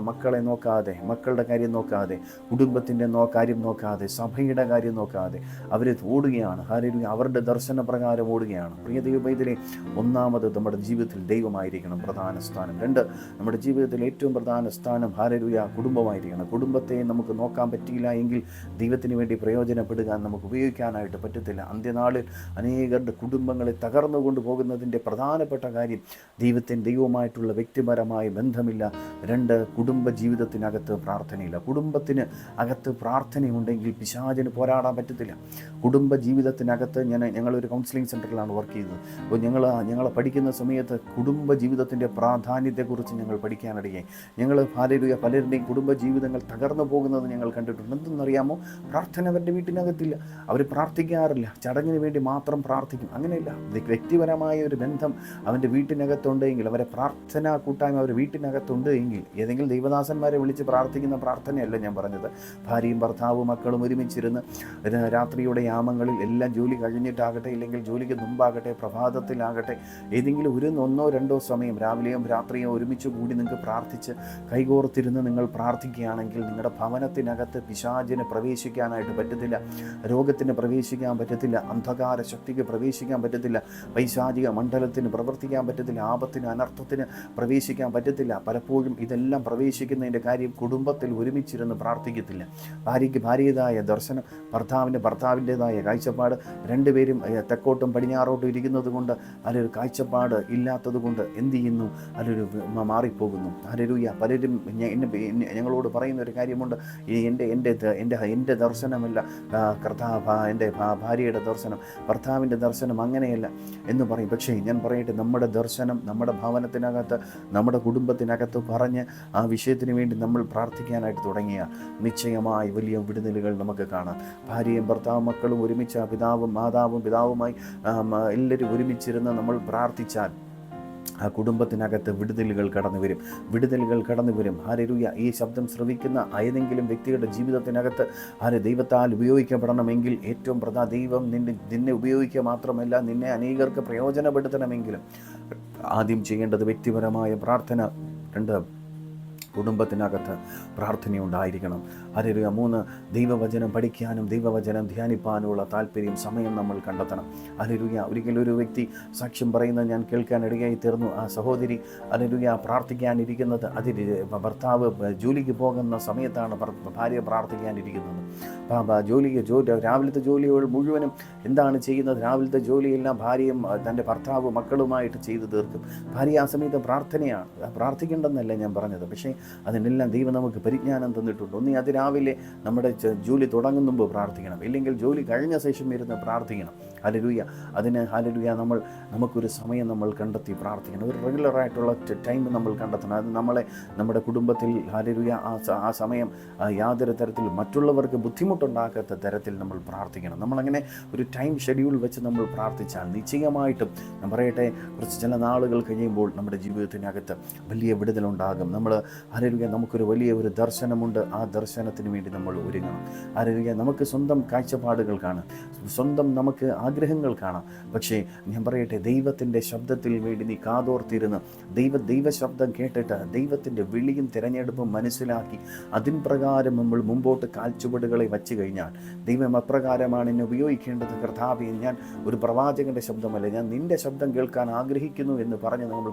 Speaker 1: മക്കളെ നോക്കാതെ, മക്കളുടെ കാര്യം നോക്കാതെ, കുടുംബത്തിൻ്റെ കാര്യം നോക്കാതെ, സഭയുടെ കാര്യം നോക്കാതെ അവർ ഓടുകയാണ്. ഹല്ലേലൂയ അവരുടെ ദർശന പ്രകാരം ഓടുകയാണ്. പ്രിയ ദൈവപൈതലേ, ഒന്നാമത് നമ്മുടെ ജീവിതത്തിൽ ദൈവമായിരിക്കണം പ്രധാന സ്ഥാനം. 2, നമ്മുടെ ജീവിതത്തിൽ ഏറ്റവും പ്രധാന സ്ഥാനം ഹല്ലേലൂയ കുടുംബമായിരിക്കണം. കുടുംബത്തെ നമുക്ക് നോക്കാൻ പറ്റിയില്ല എങ്കിൽ ദൈവത്തിന് വേണ്ടി പ്രയോജനപ്പെടുക നമുക്ക് ഉപയോഗിക്കാനായിട്ട് പറ്റത്തില്ല. അന്ത്യനാളിൽ അനേകരുടെ കുടുംബങ്ങളെ തകർന്നു കൊണ്ടുപോകുന്നതിൻ്റെ പ്രധാനപ്പെട്ട കാര്യം ദൈവവുമായിട്ടുള്ള വ്യക്തിപരമായ ബന്ധമില്ല. 2, കുടുംബ ജീവിതത്തിനകത്ത് പ്രാർത്ഥനയില്ല. കുടുംബത്തിന് അകത്ത് പ്രാർത്ഥനയുണ്ടെങ്കിൽ പിശാചിന് പോരാടാൻ പറ്റത്തില്ല. കുടുംബ ജീവിതത്തിനകത്ത് ഞങ്ങളൊരു കൗൺസിലിംഗ് സെൻറ്ററിലാണ് വർക്ക് ചെയ്യുന്നത്. അപ്പോൾ ഞങ്ങൾ പഠിക്കുന്ന സമയത്ത് കുടുംബ ജീവിതത്തിൻ്റെ പ്രാധാന്യത്തെക്കുറിച്ച് ഞങ്ങൾ പഠിക്കാനിടയായി. ഞങ്ങൾ പലരുടെയും കുടുംബ ജീവിതങ്ങൾ തകർന്നു പോകുന്നത് ഞങ്ങൾ കണ്ടിട്ടുണ്ട്. എന്തെന്നറിയാമോ? പ്രാർത്ഥന അവരുടെ വീട്ടിനകത്തില്ല. അവർ പ്രാർത്ഥിക്കാറില്ല, ചടങ്ങിന് വേണ്ടി മാത്രം പ്രാർത്ഥിക്കും. അങ്ങനെയില്ല. വ്യക്തിപരമായ ഒരു ബന്ധം അവൻ്റെ വീട്ടിനകത്തുണ്ടെങ്കിൽ, അവരെ പ്രാർത്ഥനാ കൂട്ടായ്മ അവർ വീട്ടിനകത്തുണ്ട് എങ്കിൽ, ഏതെങ്കിലും ദൈവദാസന്മാരെ വിളിച്ച് പ്രാർത്ഥിക്കുന്ന പ്രാർത്ഥനയല്ല ഞാൻ പറഞ്ഞത്. ഭാര്യയും ഭർത്താവും മക്കളും ഒരുമിച്ചിരുന്ന് രാത്രിയുടെ യാമങ്ങളിൽ എല്ലാം ജോലി കഴിഞ്ഞിട്ടാകട്ടെ, ഇല്ലെങ്കിൽ ജോലിക്ക് മുമ്പാകട്ടെ, പ്രഭാതത്തിലാകട്ടെ, ഏതെങ്കിലും 1, 2 സമയം രാവിലെയും രാത്രിയോ ഒരുമിച്ച് കൂടി നിങ്ങൾക്ക് പ്രാർത്ഥിച്ച് കൈകോർത്തിരുന്ന് നിങ്ങൾ പ്രാർത്ഥിക്കുകയാണെങ്കിൽ നിങ്ങളുടെ ഭവനത്തിനകത്ത് പിശാചിന് പ്രവേശിക്കാനായിട്ട് പറ്റത്തില്ല, രോഗത്തിന് പ്രവേശിക്കാൻ പറ്റത്തില്ല, അന്ധകാര ശക്തിക്ക് പ്രവേശിക്കാൻ പറ്റത്തില്ല, പൈശാചിക മണ്ഡലത്തിന് പ്രവർത്തിക്കാൻ പറ്റത്തില്ല, ആപത്തിന് അനർത്ഥത്തിന് പ്രവേശിക്കാൻ പറ്റത്തില്ല. പലപ്പോഴും ഇതെല്ലാം പ്രവേശിക്കുന്നതിൻ്റെ കാര്യം കുടുംബത്തിൽ ഒരുമിച്ചിരുന്ന് പ്രാർത്ഥിക്കത്തില്ല. ഭാര്യയ്ക്ക് ഭാര്യയുടേതായ ദർശനം, ഭർത്താവിൻ്റെതായ കാഴ്ചപ്പാട്, 2 പേരും തെക്കോട്ടും പടിഞ്ഞാറോട്ടും ഇരിക്കുന്നത് കൊണ്ട് അതിലൊരു കാഴ്ചപ്പാട് ഇല്ലാത്തത് കൊണ്ട് എന്ത് ചെയ്യുന്നു? അതിലൊരു മാറിപ്പോകുന്നു. ഹല്ലേലൂയ. പലരും ഞങ്ങളോട് പറയുന്ന ഒരു കാര്യമുണ്ട്, എൻ്റെ ദർശനമല്ല എൻ്റെ ഭാര്യയുടെ ദർശനം, ഭർത്താവിൻ്റെ ദർശനം അങ്ങനെയല്ല എന്ന് പറയും. പക്ഷേ ഞാൻ പറയട്ടെ, നമ്മുടെ ദർശനം നമ്മുടെ ഭവനത്തിനകത്ത്, നമ്മുടെ കുടുംബത്തിനകത്ത് പറഞ്ഞ് ആ വിഷയത്തിന് വേണ്ടി നമ്മൾ പ്രാർത്ഥിക്കാനായിട്ട് തുടങ്ങിയ നിശ്ചയമായി വലിയ വിടുതലുകൾ നമുക്ക് കാണാം. ഭാര്യയും ഭർത്താവും മക്കളും ഒരുമിച്ച്, പിതാവുമായി എല്ലാവരും ഒരുമിച്ചിരുന്ന് നമ്മൾ പ്രാർത്ഥിച്ചാൽ ആ കുടുംബത്തിനകത്ത് വിടുതലുകൾ കടന്നു വരും. ഹല്ലേലൂയ. ഈ ശബ്ദം ശ്രവിക്കുന്ന ഏതെങ്കിലും വ്യക്തിയുടെ ജീവിതത്തിനകത്ത് ദൈവത്താൽ ഉപയോഗിക്കപ്പെടണമെങ്കിൽ ഏറ്റവും ദൈവം നിന്നെ ഉപയോഗിക്കുക മാത്രമല്ല, നിന്നെ അനേകർക്ക് പ്രയോജനപ്പെടുത്തണമെങ്കിലും ആദ്യം ചെയ്യേണ്ടത് വ്യക്തിപരമായ പ്രാർത്ഥന. 2, കുടുംബത്തിനകത്ത് പ്രാർത്ഥനയുണ്ടായിരിക്കണം. ഹല്ലേലൂയ. 3, ദൈവവചനം പഠിക്കാനും ദൈവവചനം ധ്യാനിപ്പാനുമുള്ള താല്പര്യം, സമയം നമ്മൾ കണ്ടെത്തണം. ഹല്ലേലൂയ. ഒരിക്കലും ഒരു വ്യക്തി സാക്ഷ്യം പറയുന്നത് ഞാൻ കേൾക്കാനിടയായി തീർന്നു. ആ സഹോദരി ഹല്ലേലൂയ പ്രാർത്ഥിക്കാനിരിക്കുന്നത് ഭർത്താവ് ജോലിക്ക് പോകുന്ന സമയത്താണ് ഭാര്യ പ്രാർത്ഥിക്കാനിരിക്കുന്നത്. രാവിലത്തെ ജോലികൾ മുഴുവനും എന്താണ് ചെയ്യുന്നത്? രാവിലത്തെ ജോലിയെല്ലാം ഭാര്യയും തൻ്റെ ഭർത്താവ് മക്കളുമായിട്ട് ചെയ്തു തീർക്കും. ഭാര്യ ആ സമയത്ത് പ്രാർത്ഥിക്കേണ്ടെന്നല്ല ഞാൻ പറഞ്ഞത്, പക്ഷേ അതിനെല്ലാം ദൈവം നമുക്ക് പരിജ്ഞാനം തന്നിട്ടുണ്ട്. ഒന്നീ രാവിലെ നമ്മുടെ ജോലി തുടങ്ങുന്ന മുമ്പ് പ്രാർത്ഥിക്കണം, ഇല്ലെങ്കിൽ ജോലി കഴിഞ്ഞ ശേഷം ഇരുന്ന് പ്രാർത്ഥിക്കണം. ഹല്ലേലൂയ. ഹല്ലേലൂയ നമുക്കൊരു സമയം നമ്മൾ കണ്ടെത്തി പ്രാർത്ഥിക്കണം. ഒരു റെഗുലറായിട്ടുള്ള ടൈം നമ്മൾ കണ്ടെത്തണം. അത് നമ്മുടെ കുടുംബത്തിൽ ഹല്ലേലൂയ ആ സമയം യാതൊരു തരത്തിൽ മറ്റുള്ളവർക്ക് ബുദ്ധിമുട്ടുണ്ടാക്കാത്ത തരത്തിൽ നമ്മൾ പ്രാർത്ഥിക്കണം. നമ്മളങ്ങനെ ഒരു ടൈം ഷെഡ്യൂൾ വെച്ച് നമ്മൾ പ്രാർത്ഥിച്ചാൽ നിശ്ചയമായിട്ടും ഞാൻ പറയട്ടെ, ചില നാളുകൾ കഴിയുമ്പോൾ നമ്മുടെ ജീവിതത്തിനകത്ത് വലിയ വിടുതലുണ്ടാകും. ഹല്ലേലൂയ. നമുക്കൊരു വലിയ ഒരു ദർശനമുണ്ട്. ആ ദർശനത്തിന് വേണ്ടി നമ്മൾ ഒരുങ്ങണം. ഹല്ലേലൂയ. നമുക്ക് സ്വന്തം കാഴ്ചപ്പാടുകൾ കാണാം, സ്വന്തം നമുക്ക് ആഗ്രഹങ്ങൾ കാണാം. പക്ഷേ ഞാൻ പറയട്ടെ, ദൈവത്തിൻ്റെ ശബ്ദത്തിൽ വേണ്ടി നീ കാതോർത്തിരുന്ന് ദൈവ ശബ്ദം കേട്ടിട്ട് ദൈവത്തിൻ്റെ വിളിയും തിരഞ്ഞെടുപ്പും മനസ്സിലാക്കി അതിൻ പ്രകാരം നമ്മൾ മുമ്പോട്ട് കാൽച്ചുവടുകളെ വച്ചു കഴിഞ്ഞാൽ ദൈവം അപ്രകാരമാണ് എന്നെ ഉപയോഗിക്കേണ്ടത്. കർത്താവേ, ഞാൻ ഒരു പ്രവാചകൻ്റെ ശബ്ദമല്ല, ഞാൻ നിൻ്റെ ശബ്ദം കേൾക്കാൻ ആഗ്രഹിക്കുന്നു എന്ന് പറഞ്ഞ് നമ്മൾ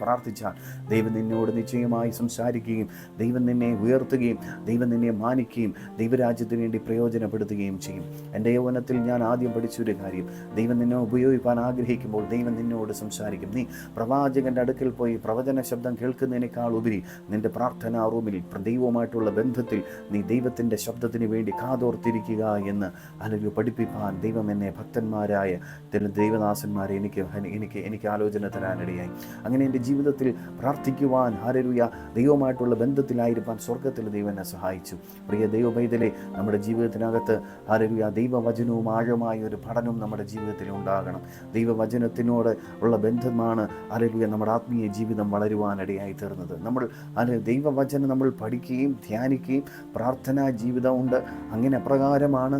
Speaker 1: പ്രാർത്ഥിച്ചാൽ ദൈവം നിന്നോട് നിശ്ചയമായി സംസാരിക്കുകയും ദൈവം നിന്നെ ഉയർത്തുകയും ദൈവം നിന്നെ മാനിക്കുകയും ദൈവരാജ്യത്തിന് വേണ്ടി പ്രയോജനപ്പെടുത്തുകയും ചെയ്യും. എൻ്റെ യൗവനത്തിൽ ഞാൻ ആദ്യം പഠിച്ചൊരു കാര്യം, ദൈവം നിന്നെ ഉപയോഗിക്കാൻ ആഗ്രഹിക്കുമ്പോൾ ദൈവം നിന്നോട് സംസാരിക്കും. നീ പ്രവാചകൻ്റെ അടുക്കൽ പോയി പ്രവചന ശബ്ദം കേൾക്കുന്നതിനേക്കാൾ ഉപരി നിൻ്റെ പ്രാർത്ഥനാ റൂമിൽ ദൈവവുമായിട്ടുള്ള ബന്ധത്തിൽ നീ ദൈവത്തിൻ്റെ ശബ്ദത്തിന് വേണ്ടി കാതോർത്തിരിക്കുക എന്ന് അല്ലെങ്കിൽ പഠിപ്പിക്കാൻ ദൈവം എന്നെ ഭക്തന്മാരായ ദൈവദാസന്മാരെ എനിക്ക് ആലോചന തരാനിടയായി. അങ്ങനെ എൻ്റെ ജീവിതത്തിൽ പ്രാർത്ഥിക്കുവാൻ ഹല്ലേലൂയ ദൈവമായിട്ടുള്ള ബന്ധത്തിലായിരിക്കാൻ സ്വർഗത്തിൽ ദൈവം എന്നെ സഹായിച്ചു. പ്രിയ ദൈവപൈതലെ, നമ്മുടെ ജീവിതത്തിനകത്ത് ഹല്ലേലൂയ ദൈവവചനവും ആഴമായ ഒരു പഠനവും നമ്മുടെ ജീവിതത്തിൽ ഉണ്ടാകണം. ദൈവവചനത്തിനോട് ഉള്ള ബന്ധമാണ് ഹല്ലേലൂയ നമ്മുടെ ആത്മീയ ജീവിതം വളരുവാനിടയായി തീർന്നത്. ദൈവവചനം നമ്മൾ പഠിക്കുകയും ധ്യാനിക്കുകയും പ്രാർത്ഥനാ ജീവിതമുണ്ട്. അങ്ങനെ അപ്രകാരമാണ്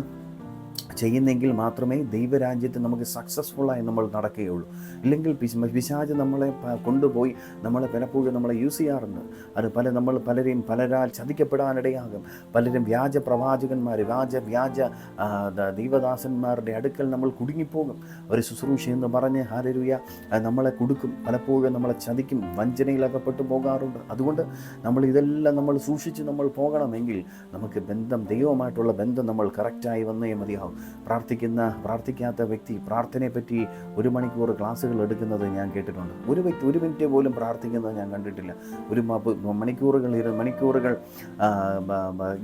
Speaker 1: ചെയ്യുന്നെങ്കിൽ മാത്രമേ ദൈവരാജ്യത്ത് നമുക്ക് സക്സസ്ഫുള്ളായി നമ്മൾ നടക്കുകയുള്ളൂ. ഇല്ലെങ്കിൽ പിശാച് നമ്മളെ കൊണ്ടുപോയി പലപ്പോഴും നമ്മളെ യൂസ് ചെയ്യാറുണ്ട്. അത് പലരാൽ ചതിക്കപ്പെടാനിടയാകും. പലരും വ്യാജ പ്രവാചകന്മാർ, വ്യാജ ദൈവദാസന്മാരുടെ അടുക്കൽ നമ്മൾ കുടുങ്ങിപ്പോകും. ഒരു ശുശ്രൂഷ എന്ന് പറഞ്ഞ് ഹല്ലേലൂയ നമ്മളെ കൊടുക്കും, പലപ്പോഴും നമ്മളെ ചതിക്കും, വഞ്ചനയിലകപ്പെട്ടു പോകാറുണ്ട്. അതുകൊണ്ട് ഇതെല്ലാം നമ്മൾ സൂക്ഷിച്ച് നമ്മൾ പോകണമെങ്കിൽ നമുക്ക് ദൈവമായിട്ടുള്ള ബന്ധം നമ്മൾ കറക്റ്റായി വന്നേ മതിയാവും. പ്രാർത്ഥിക്കാത്ത വ്യക്തി പ്രാർത്ഥനയെപ്പറ്റി 1 മണിക്കൂർ ക്ലാസ്സുകൾ എടുക്കുന്നത് ഞാൻ കേട്ടിട്ടുണ്ട്. ഒരു വ്യക്തി 1 മിനിറ്റ് പോലും പ്രാർത്ഥിക്കുന്നത് ഞാൻ കണ്ടിട്ടില്ല. മണിക്കൂറുകൾ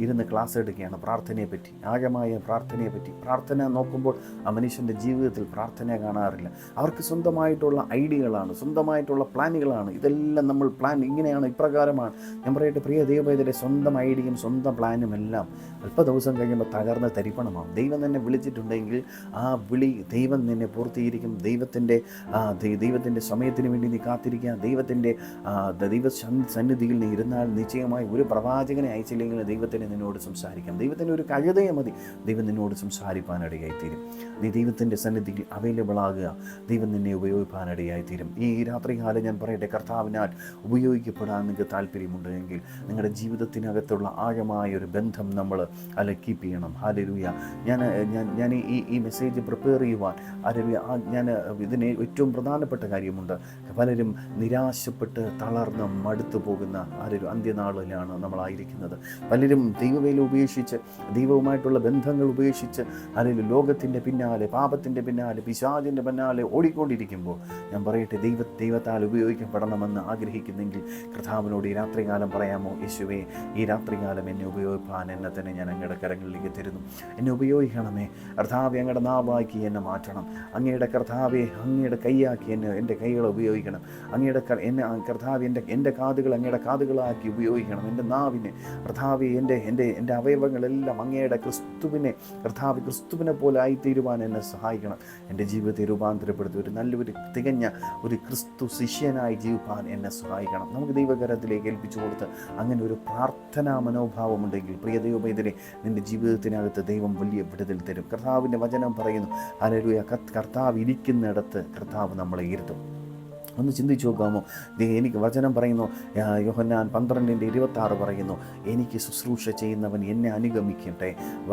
Speaker 1: ഇരുന്ന് ക്ലാസ് എടുക്കുകയാണ് പ്രാർത്ഥനയെപ്പറ്റി, ആഴമായ പ്രാർത്ഥനയെപ്പറ്റി. പ്രാർത്ഥന നോക്കുമ്പോൾ ആ മനുഷ്യൻ്റെ ജീവിതത്തിൽ പ്രാർത്ഥന കാണാറില്ല. അവർക്ക് സ്വന്തമായിട്ടുള്ള ഐഡിയകളാണ്, സ്വന്തമായിട്ടുള്ള പ്ലാനുകളാണ്. ഇതെല്ലാം നമ്മൾ പ്ലാൻ ഇങ്ങനെയാണ്, ഇപ്രകാരമാണ്. ഞാൻ പറയട്ടെ പ്രിയ ദൈവവേദരെ, സ്വന്തം ഐഡിയയും സ്വന്തം പ്ലാനും എല്ലാം അല്പ ദിവസം കഴിയുമ്പോൾ തകർന്ന് തരിപ്പണമാവും. ദൈവം നിന്നെ വിളിച്ചിട്ടുണ്ടെങ്കിൽ ആ വിളി ദൈവം നിന്നെ പൂർത്തീകരിക്കും. ദൈവത്തിൻ്റെ സമയത്തിന് വേണ്ടി നീ കാത്തിരിക്കുക. ദൈവ സന്നിധിയിൽ നീ ഇരുന്നാൽ നിശ്ചയമായി ഒരു പ്രവാചകനെ അയച്ചില്ലെങ്കിൽ ദൈവത്തിന് നിന്നോട് സംസാരിക്കാം. ദൈവത്തിന് ഒരു കഴുതയെ മതി ദൈവം നിന്നോട് സംസാരിപ്പാനിടയായിത്തീരും. നീ ദൈവത്തിൻ്റെ സന്നിധിയിൽ അവൈലബിൾ ആകുക, ദൈവം നിന്നെ ഉപയോഗിക്കാനിടയായിത്തീരും. ഈ രാത്രികാലം ഞാൻ പറയട്ടെ, കർത്താവിനാൽ ഉപയോഗിക്കപ്പെടാൻ നിങ്ങൾക്ക് താല്പര്യമുണ്ടെങ്കിൽ നിങ്ങളുടെ ജീവിതത്തിനകത്തുള്ള ആഴമായ ഒരു ബന്ധം നമ്മൾ കീപ്പ് ചെയ്യണം. ഹല്ലേലൂയ. ഞാൻ ഈ മെസ്സേജ് പ്രിപ്പയർ ചെയ്യുവാൻ ഞാൻ ഇതിന് ഏറ്റവും പ്രധാനപ്പെട്ട കാര്യമുണ്ട്. പലരും നിരാശപ്പെട്ട് തളർന്ന് മടുത്തു പോകുന്ന അന്ത്യനാളിലാണ് നമ്മളായിരിക്കുന്നത്. പലരും ദൈവവേല ഉപേക്ഷിച്ച്, ദൈവവുമായിട്ടുള്ള ബന്ധങ്ങൾ ഉപേക്ഷിച്ച് ലോകത്തിൻ്റെ പിന്നാലെ, പാപത്തിൻ്റെ പിന്നാലെ, പിശാചിൻ്റെ പിന്നാലെ ഓടിക്കൊണ്ടിരിക്കുമ്പോൾ ഞാൻ പറയട്ടെ, ദൈവത്താൽ ഉപയോഗിക്കപ്പെടണമെന്ന് ആഗ്രഹിക്കുന്നെങ്കിൽ കർത്താവിനോട് ഈ രാത്രികാലം പറയാമോ, യേശുവേ ഈ രാത്രികാലം എന്നെ ഉപയോഗിപ്പാൻ എന്നെ തന്നെ ഞാൻ അങ്ങയുടെ കരങ്ങളിലേക്ക് തരുന്നു. എന്നെ ഉപയോഗിക്കണമേ കർത്താവേ, അങ്ങയുടെ നാവാക്കി എന്നെ മാറ്റണം. അങ്ങയുടെ കർത്താവെ, അങ്ങയുടെ കൈയാക്കി എൻ്റെ കൈകളെ ഉപയോഗിക്കണം. കർത്താവ് എൻ്റെ കാതുകൾ അങ്ങയുടെ കാതുകളാക്കി ഉപയോഗിക്കണം. എൻ്റെ നാവിനെ കർത്താവെ, എൻ്റെ അവയവങ്ങളെല്ലാം അങ്ങയുടെ ക്രിസ്തുവിനെ പോലെ ആയിത്തീരുവാൻ എന്നെ സഹായിക്കണം. എൻ്റെ ജീവിതത്തെ രൂപാന്തരപ്പെടുത്തി നല്ലൊരു തികഞ്ഞ ഒരു ക്രിസ്തു ശിഷ്യനായി ജീവിപ്പാൻ എന്നെ സഹായിക്കണം. നമുക്ക് ദൈവകരത്തിലേക്ക് ഏൽപ്പിച്ചു കൊടുത്ത് അങ്ങനെ ഒരു പ്രാർത്ഥനാ മനോഭാവമുണ്ടെങ്കിൽ പ്രിയ ദൈവമേതരെ, നിൻ്റെ ജീവിതത്തിനകത്ത് ദൈവം വലിയ വിടുതൽ തരും. കർത്താവിൻ്റെ വചനം പറയുന്നു, ഹല്ലേലൂയ, കർത്താവ് ഇരിക്കുന്നിടത്ത് കർത്താവ് നമ്മളെ ഇരുത്തും. ഒന്ന് ചിന്തിച്ചു നോക്കാമോ? എനിക്ക് വചനം പറയുന്നു, യോഹന്നാൻ 12:26 പറയുന്നു, എനിക്ക് ശുശ്രൂഷ ചെയ്യുന്നവൻ എന്നെ അനുഗമിക്കട്ടെ.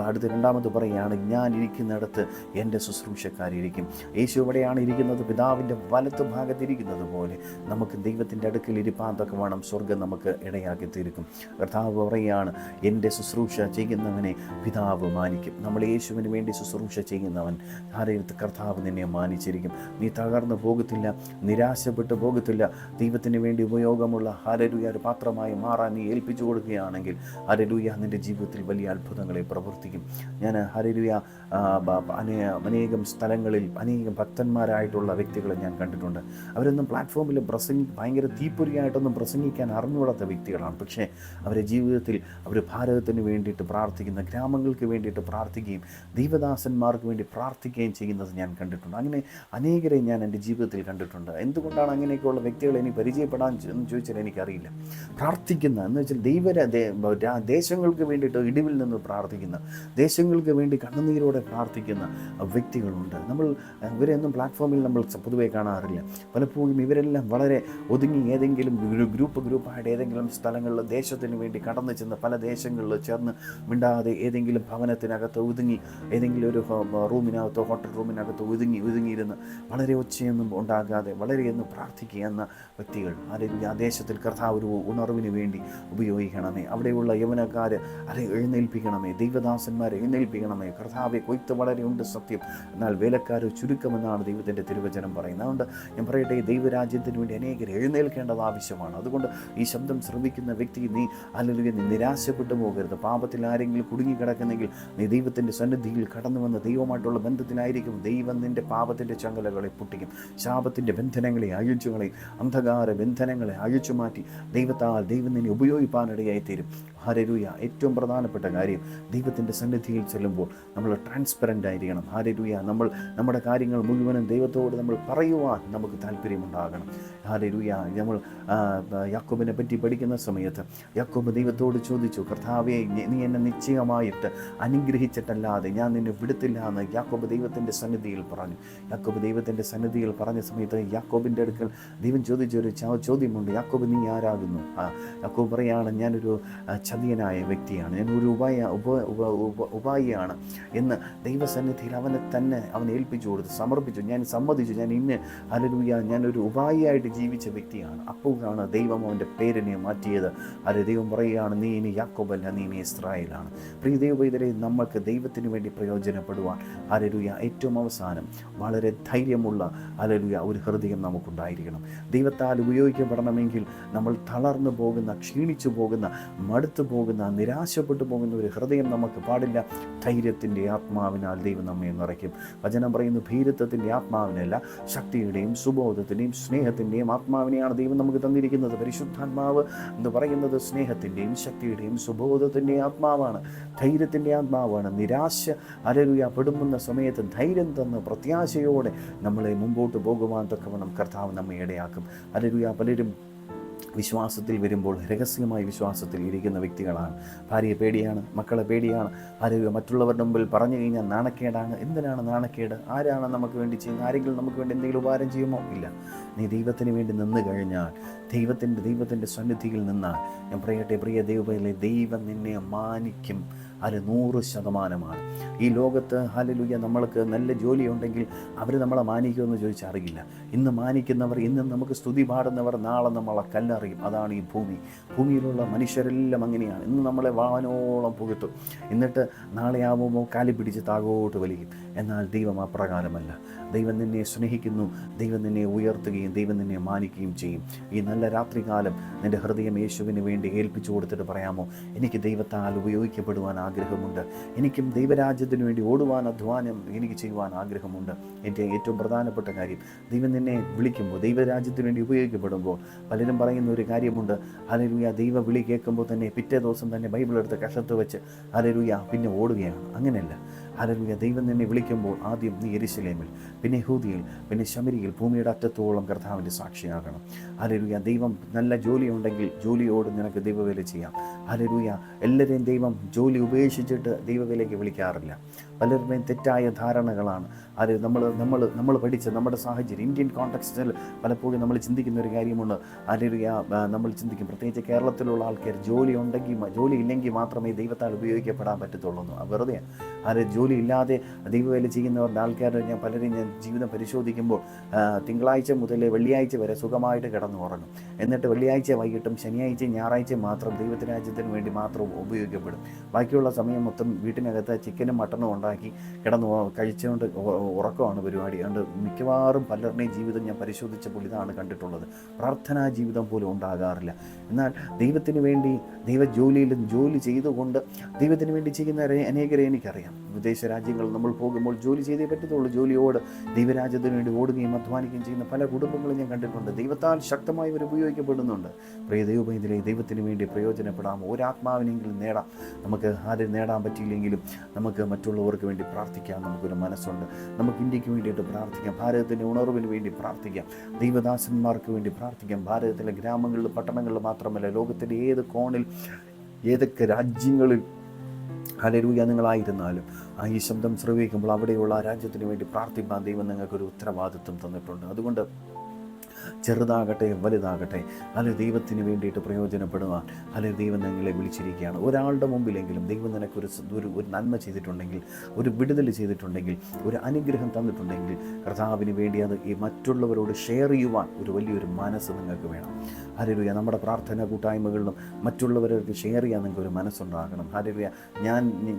Speaker 1: അടുത്ത് രണ്ടാമത് പറയുകയാണ്, ഞാൻ ഇരിക്കുന്നിടത്ത് എൻ്റെ ശുശ്രൂഷക്കാരിയിരിക്കും. യേശു എവിടെയാണ് ഇരിക്കുന്നത്? പിതാവിൻ്റെ വലത്ത് ഭാഗത്തിരിക്കുന്നത് പോലെ നമുക്ക് ദൈവത്തിൻ്റെ അടുക്കൽ ഇരിപ്പാന്തൊക്കെ വേണം. സ്വർഗം നമുക്ക് ഇടയാക്കി തീർക്കും. കർത്താവ് പറയുകയാണ്, എൻ്റെ ശുശ്രൂഷ ചെയ്യുന്നവനെ പിതാവ് മാനിക്കും. നമ്മൾ യേശുവിന് വേണ്ടി ശുശ്രൂഷ ചെയ്യുന്നവൻ കർത്താവ് നിന്നെ മാനിച്ചിരിക്കും. നീ തകർന്നു പോകത്തില്ല, നിരാശപ്പെട്ടു പോകത്തില്ല. ദൈവത്തിന് വേണ്ടി ഉപയോഗമുള്ള ഹല്ലേലൂയ ഒരു പാത്രമായി മാറാൻ നീ ഏൽപ്പിച്ചു കൊടുക്കുകയാണെങ്കിൽ ഹല്ലേലൂയ നിൻ്റെ ജീവിതത്തിൽ വലിയ അത്ഭുതങ്ങളെ പ്രവർത്തിക്കും. ഞാൻ ഹല്ലേലൂയ അനേകം സ്ഥലങ്ങളിൽ അനേകം ഭക്തന്മാരായിട്ടുള്ള വ്യക്തികളെ ഞാൻ കണ്ടിട്ടുണ്ട്. അവരൊന്നും പ്ലാറ്റ്ഫോമിൽ ഭയങ്കര തീപ്പൊരിയായിട്ടൊന്നും പ്രസംഗിക്കാൻ അറിഞ്ഞുകൂടാത്ത വ്യക്തികളാണ്. പക്ഷേ അവരുടെ ജീവിതത്തിൽ അവർ ഭാരതത്തിന് വേണ്ടിയിട്ട് പ്രാർത്ഥിക്കുന്ന, ഗ്രാമങ്ങൾക്ക് വേണ്ടിയിട്ട് പ്രാർത്ഥിക്കുകയും ദൈവദാസന്മാർക്ക് വേണ്ടി പ്രാർത്ഥിക്കുകയും ചെയ്യുന്നത് ഞാൻ കണ്ടിട്ടുണ്ട്. അങ്ങനെ അനേകരെ ഞാൻ എൻ്റെ ജീവിതത്തിൽ കണ്ടിട്ടുണ്ട്. എന്തുകൊണ്ടാണ് അങ്ങനെയൊക്കെയുള്ള വ്യക്തികളെ എനിക്ക് പരിചയപ്പെടാൻ എന്ന് ചോദിച്ചാൽ എനിക്കറിയില്ല. പ്രാർത്ഥിക്കുന്ന എന്ന് വെച്ചാൽ ദേശങ്ങൾക്ക് വേണ്ടിയിട്ട് ഇടിവിൽ നിന്ന് പ്രാർത്ഥിക്കുന്ന, ദേശങ്ങൾക്ക് വേണ്ടി കണ്ണുനീരോടെ പ്രാർത്ഥിക്കുന്ന വ്യക്തികളുണ്ട്. ഇവരെയൊന്നും പ്ലാറ്റ്ഫോമിൽ നമ്മൾ പൊതുവെ കാണാറില്ല. പലപ്പോഴും ഇവരെല്ലാം വളരെ ഒതുങ്ങി ഏതെങ്കിലും ഗ്രൂപ്പായിട്ട് ഏതെങ്കിലും സ്ഥലങ്ങളിൽ ദേശത്തിന് വേണ്ടി കടന്നു ചെന്ന് പല ദേശങ്ങളിൽ ചേർന്ന് മിണ്ടാതെ ഏതെങ്കിലും ഭവനത്തിനകത്ത് ഒതുങ്ങി, ഏതെങ്കിലും ഒരു റൂമിനകത്തോ ഹോട്ടൽ റൂമിനകത്തോ ഒതുങ്ങിയിരുന്ന് വളരെ ഒച്ചയൊന്നും ഉണ്ടാകാതെ വളരെയൊന്നും പ്രാർത്ഥിക്കുക എന്ന വ്യക്തികൾ ആ ദേശത്തിൽ കർത്താവ് ഒരു ഉണർവിന് വേണ്ടി ഉപയോഗിക്കണമേ. അവിടെയുള്ള യവനക്കാരെ എഴുന്നേൽപ്പിക്കണമേ, ദൈവദാസന്മാരെ എഴുന്നേൽപ്പിക്കണമേ. കർത്താവെ, കൊയ്ത്ത് വളരെ ഉണ്ട് സത്യം, എന്നാൽ വേലക്കാർ ചുരുക്കമെന്നാണ് ദൈവത്തിൻ്റെ തിരുവചനം പറയുന്നത്. അതുകൊണ്ട് ഞാൻ പറയട്ടെ, ദൈവരാജ്യത്തിന് വേണ്ടി അനേകർ എഴുന്നേൽക്കേണ്ടത് ആവശ്യമാണ്. അതുകൊണ്ട് ഈ ശബ്ദം ശ്രമിക്കുന്ന വ്യക്തി നീ നിരാശപ്പെട്ടു പോകരുത്. പാപത്തിൽ ആരെങ്കിലും കുടുങ്ങിക്കിടക്കുന്നെങ്കിൽ നീ ദൈവത്തിൻ്റെ സന്നിധിയിൽ കടന്നു വന്ന് ദൈവമായിട്ടുള്ള ബന്ധത്തിലായിരിക്കും. ദൈവം നിൻ്റെ പാപത്തിൻ്റെ ചങ്ങലകളെ പൊട്ടിക്കും, ശാപത്തിൻ്റെ ബന്ധനങ്ങളെ അഴിച്ചുകളയും, അന്ധകാര ബന്ധനങ്ങളെ അഴിച്ചു മാറ്റി ദൈവം നിന്നെ ഉപയോഗിപ്പാനിടയായിത്തീരും. ഹല്ലേലൂയ. ഏറ്റവും പ്രധാനപ്പെട്ട കാര്യം, ദൈവത്തിൻ്റെ സന്നിധിയിൽ ചെല്ലുമ്പോൾ നമ്മൾ ട്രാൻസ്പെറൻ്റ് ആയിരിക്കണം. ഹല്ലേലൂയ. നമ്മുടെ കാര്യങ്ങൾ മുഴുവനും ദൈവത്തോട് നമ്മൾ പറയുവാൻ നമുക്ക് താല്പര്യമുണ്ടാകണം. ഹല്ലേലൂയ. നമ്മൾ യാക്കോബിനെ പറ്റി പഠിക്കുന്ന സമയത്ത് യാക്കോബ് ദൈവത്തോട് ചോദിച്ചു, കർത്താവേ, നീ എന്നെ നിശ്ചയമായിട്ട് അനുഗ്രഹിച്ചിട്ടല്ലാതെ ഞാൻ നിന്നെ വിടത്തില്ല എന്ന് യാക്കോബ് ദൈവത്തിൻ്റെ സന്നിധിയിൽ പറഞ്ഞു. യാക്കോബ് ദൈവത്തിൻ്റെ സന്നിധിയിൽ പറഞ്ഞ സമയത്ത് യാക്കോബിൻ്റെ അടുക്കൽ ദൈവം ചോദിച്ചൊരു ചോദ്യമുണ്ട്, യാക്കോബ് നീ ആരാകുന്നു? യാക്കോബ് പറയാണ്, ഞാനൊരു ചതിയനായ വ്യക്തിയാണ്, ഞാൻ ഒരു ഉപായിയാണ് എന്ന് ദൈവസന്നിധിയിൽ അവൻ ഏൽപ്പിച്ചു കൊടുത്തു, സമർപ്പിച്ചു. ഞാൻ സമ്മതിച്ചു, ഞാൻ ഹല്ലേലൂയ ഞാനൊരു ഉപായിയായിട്ട് ജീവിച്ച വ്യക്തിയാണ്. അപ്പോഴാണ് ദൈവം അവൻ്റെ പേരിനെ മാറ്റിയത്. ദൈവം പറയുകയാണ്, നീ ഇനി യാക്കോബല്ല, നീ ഇനി ഇസ്രായേലാണ്. പ്രിയ ദൈവപൈതലേ, നമ്മൾക്ക് ദൈവത്തിന് വേണ്ടി പ്രയോജനപ്പെടുവാൻ ഹല്ലേലൂയ ഏറ്റവും അവസാനം വളരെ ധൈര്യമുള്ള ഹല്ലേലൂയ ഒരു ഹൃദയം നമുക്കുണ്ടായിരിക്കണം. ദൈവത്താൽ ഉപയോഗിക്കപ്പെടണമെങ്കിൽ നമ്മൾ തളർന്നു പോകുന്ന, ക്ഷീണിച്ചു പോകുന്ന, മടുത്തു പോകുന്ന, നിരാശപ്പെട്ടു പോകുന്ന ഒരു ഹൃദയം നമുക്ക് പാടില്ല. ധൈര്യത്തിൻ്റെ ആത്മാവിനാൽ ദൈവം നമ്മെ നിറയ്ക്കും. വചനം പറയുന്നു, ഭീരുത്വത്തിൻ്റെ ആത്മാവിനല്ല, ശക്തിയുടെയും സുബോധത്തിൻ്റെയും സ്നേഹത്തിൻ്റെയും ആത്മാവിനെയാണ് ദൈവം നമുക്ക് തന്നിരിക്കുന്നത്. പരിശുദ്ധാത്മാവ് എന്ന് പറയുന്നത് സ്നേഹത്തിൻ്റെയും ശക്തിയുടെയും സുബോധത്തിൻ്റെയും ആത്മാവാണ്, ധൈര്യത്തിൻ്റെ ആത്മാവാണ്. നിരാശ ഹല്ലേലൂയ പെടുന്ന സമയത്ത് ധൈര്യം തന്ന് പ്രത്യാശയോടെ നമ്മളെ മുമ്പോട്ട് പോകുവാൻ തക്കവണ്ണം കർത്താവ് നമ്മെ ഇടയാക്കും. ഹല്ലേലൂയ. പലരും വിശ്വാസത്തിൽ വരുമ്പോൾ രഹസ്യമായ വിശ്വാസത്തിൽ ഇരിക്കുന്ന വ്യക്തികളാണ്. ഭാര്യയെ പേടിയാണ്, മക്കളെ പേടിയാണ്. ഹല്ലേലൂയ. മറ്റുള്ളവരുടെ മുമ്പിൽ പറഞ്ഞു കഴിഞ്ഞാൽ നാണക്കേടാണ്. എന്തിനാണ് നാണക്കേട്? ആരാണ് നമുക്ക് വേണ്ടി ചെയ്യുന്നത്? ആരെങ്കിലും നമുക്ക് വേണ്ടി എന്തെങ്കിലും ഉപകാരം ചെയ്യുമോ? ഇല്ല. നീ ദൈവത്തിന് വേണ്ടി നിന്ന് കഴിഞ്ഞാൽ, ദൈവത്തിൻ്റെ സന്നിധിയിൽ നിന്നാൽ, ഞാൻ പറയട്ടെ പ്രിയ ദൈവമേ, ദൈവം നിന്നെ മാനിക്കും. അത് 100%. ഈ ലോകത്ത് ഹല്ലേലൂയ നമ്മൾക്ക് നല്ല ജോലിയുണ്ടെങ്കിൽ അവർ നമ്മളെ മാനിക്കുമെന്ന് ചോദിച്ചാൽ അറിയില്ല. ഇന്ന് മാനിക്കുന്നവർ, ഇന്ന് നമുക്ക് സ്തുതി പാടുന്നവർ നാളെ നമ്മളെ കല്ലെറിയും. അതാണ് ഈ ഭൂമിയിലുള്ള മനുഷ്യരെല്ലാം അങ്ങനെയാണ്. ഇന്ന് നമ്മളെ വാനോളം പുകഴ്ത്തും, എന്നിട്ട് നാളെ ആവുമ്പോൾ കാലി പിടിച്ച് താഴോട്ട് വലിക്കും. എന്നാൽ ദൈവം അപ്രകാരമല്ല. ദൈവം നിന്നെ സ്നേഹിക്കുന്നു, ദൈവം നിന്നെ ഉയർത്തുകയും ദൈവം നിന്നെ മാനിക്കുകയും ചെയ്യും. ഈ നല്ല രാത്രികാലം നിൻ്റെ ഹൃദയം യേശുവിന് വേണ്ടി ഏൽപ്പിച്ചു കൊടുത്തിട്ട് പറയാമോ, എനിക്ക് ദൈവത്താൽ ഉപയോഗിക്കപ്പെടുവാൻ ആഗ്രഹമുണ്ട്, എനിക്കും ദൈവരാജ്യത്തിന് വേണ്ടി ഓടുവാൻ, അധ്വാനം എനിക്ക് ചെയ്യുവാൻ ആഗ്രഹമുണ്ട്. എൻ്റെ ഏറ്റവും പ്രധാനപ്പെട്ട കാര്യം, ദൈവം നിന്നെ വിളിക്കുമ്പോൾ, ദൈവരാജ്യത്തിന് വേണ്ടി ഉപയോഗിക്കപ്പെടുമ്പോൾ, പലരും പറയുന്ന ഒരു കാര്യമുണ്ട്, ഹല്ലേലൂയ ദൈവ വിളി കേൾക്കുമ്പോൾ തന്നെ പിറ്റേ ദിവസം തന്നെ ബൈബിൾ എടുത്ത് കഷത്ത് വെച്ച് ഹല്ലേലൂയ പിന്നെ ഓടുകയാണ്. അങ്ങനെയല്ല. ഹല്ലേലൂയ. ദൈവം നിന്നെ വിളിക്കുമ്പോൾ ആദ്യം നീ യെരുശലേമിൽ, പിന്നെ യഹൂദിയിൽ, പിന്നെ ശമരിയിൽ, ഭൂമിയുടെ അറ്റത്തോളം കർത്താവിൻ്റെ സാക്ഷിയാകണം. ഹല്ലേലൂയ. ദൈവം നല്ല ജോലിയുണ്ടെങ്കിൽ ജോലിയോട് നിനക്ക് ദൈവവേല ചെയ്യാം. ഹല്ലേലൂയ. എല്ലാവരെയും ദൈവം ജോലി ഉപേക്ഷിച്ചിട്ട് ദൈവവേലയ്ക്ക് വിളിക്കാറില്ല. പലരുടെയും തെറ്റായ ധാരണകളാണ്. അത് നമ്മൾ പഠിച്ച നമ്മുടെ സാഹചര്യം, ഇന്ത്യൻ കോണ്ടെക്സ്റ്റിൽ പലപ്പോഴും നമ്മൾ ചിന്തിക്കുന്ന ഒരു കാര്യമുണ്ട്. ഹല്ലേലൂയ. നമ്മൾ ചിന്തിക്കും, പ്രത്യേകിച്ച് കേരളത്തിലുള്ള ആൾക്കാർ, ജോലി ഇല്ലെങ്കിൽ മാത്രമേ ദൈവത്താൽ ഉപയോഗിക്കപ്പെടാൻ പറ്റത്തുള്ളൂ. വെറുതെ ജോലി ഇല്ലാതെ ദൈവവേല ചെയ്യുന്നവരുടെ ആൾക്കാർ ഞാൻ ജീവിതം പരിശോധിക്കുമ്പോൾ തിങ്കളാഴ്ച മുതൽ വെള്ളിയാഴ്ച വരെ സുഖമായിട്ട് കിടന്നു ഉറങ്ങും. എന്നിട്ട് വെള്ളിയാഴ്ച വൈകിട്ടും ശനിയാഴ്ച ഞായറാഴ്ച മാത്രം ദൈവത്തിന് രാജ്യത്തിന് വേണ്ടി മാത്രം ഉപയോഗിക്കപ്പെടും. ബാക്കിയുള്ള സമയം മൊത്തം വീട്ടിനകത്ത് ചിക്കനും മട്ടണും ഉണ്ടാക്കി കിടന്നു കഴിച്ചുകൊണ്ട് ഉറക്കമാണ് പരിപാടി. അതുകൊണ്ട് മിക്കവാറും പലരുടെയും ജീവിതം ഞാൻ പരിശോധിച്ചപ്പോൾ ഇതാണ് കണ്ടിട്ടുള്ളത്. പ്രാർത്ഥനാ ജീവിതം പോലും ഉണ്ടാകാറില്ല. എന്നാൽ ദൈവത്തിന് വേണ്ടി ദൈവജോലിയിലും ജോലി ചെയ്തുകൊണ്ട് ദൈവത്തിന് വേണ്ടി ചെയ്യുന്ന അനേകരെ എനിക്കറിയാം. വിദേശ രാജ്യങ്ങളിൽ നമ്മൾ പോകുമ്പോൾ ജോലി ചെയ്തേ പറ്റത്തുള്ളൂ. ജോലിയോട് ദൈവരാജ്യത്തിന് വേണ്ടി ഓടുകയും അധ്വാനിക്കുകയും ചെയ്യുന്ന പല കുടുംബങ്ങളും ഞാൻ കണ്ടിട്ടുണ്ട്. ദൈവത്താൽ ശക്തമായി ഇവർ ഉപയോഗിക്കപ്പെടുന്നുണ്ട്. പ്രിയ ദൈവമേ, ദൈവത്തിന് വേണ്ടി പ്രയോജനപ്പെടാം. ഒരാത്മാവിനെങ്കിലും നേടാം. നമുക്ക് ആരും നേടാൻ പറ്റിയില്ലെങ്കിലും നമുക്ക് മറ്റുള്ളവർക്ക് വേണ്ടി പ്രാർത്ഥിക്കാം. നമുക്കൊരു മനസ്സുണ്ട്. നമുക്ക് ഇന്ത്യക്ക് വേണ്ടിയിട്ട് പ്രാർത്ഥിക്കാം. ഭാരതത്തിൻ്റെ ഉണർവിന് വേണ്ടി പ്രാർത്ഥിക്കാം. ദൈവദാസന്മാർക്ക് വേണ്ടി പ്രാർത്ഥിക്കാം. ഭാരതത്തിലെ ഗ്രാമങ്ങളിലും പട്ടണങ്ങളിലും മാത്രമല്ല, ലോകത്തിൻ്റെ ഏത് കോണിൽ, ഏതൊക്കെ രാജ്യങ്ങളിൽ ഹല്ലേലൂയ നിങ്ങളായിരുന്നാലും ഈ ശബ്ദം ശ്രവിക്കുമ്പോൾ അവിടെയുള്ള രാജ്യത്തിന് വേണ്ടി പ്രാർത്ഥിക്കാൻ ദൈവം നിങ്ങൾക്കൊരു ഉത്തരവാദിത്വം തന്നിട്ടുണ്ട്. അതുകൊണ്ട് ചെറുതാകട്ടെ വലുതാകട്ടെ, അല്ലെങ്കിൽ ദൈവത്തിന് വേണ്ടിയിട്ട് പ്രയോജനപ്പെടുവാൻ അല്ലെങ്കിൽ ദൈവം നിങ്ങളെ വിളിച്ചിരിക്കുകയാണ്. ഒരാളുടെ മുമ്പിലെങ്കിലും ദൈവം നിനക്കൊരു ഒരു നന്മ ചെയ്തിട്ടുണ്ടെങ്കിൽ, ഒരു വിടുതൽ ചെയ്തിട്ടുണ്ടെങ്കിൽ, ഒരു അനുഗ്രഹം തന്നിട്ടുണ്ടെങ്കിൽ, കർത്താവിന് വേണ്ടി അത് ഈ മറ്റുള്ളവരോട് ഷെയർ ചെയ്യുവാൻ ഒരു വലിയൊരു മനസ്സ് നിങ്ങൾക്ക് വേണം. ഹല്ലേലൂയ. നമ്മുടെ പ്രാർത്ഥന കൂട്ടായ്മകളിലും മറ്റുള്ളവർക്ക് ഷെയർ ചെയ്യാൻ നിങ്ങൾക്ക് ഒരു മനസ്സുണ്ടാകണം. ഹല്ലേലൂയ.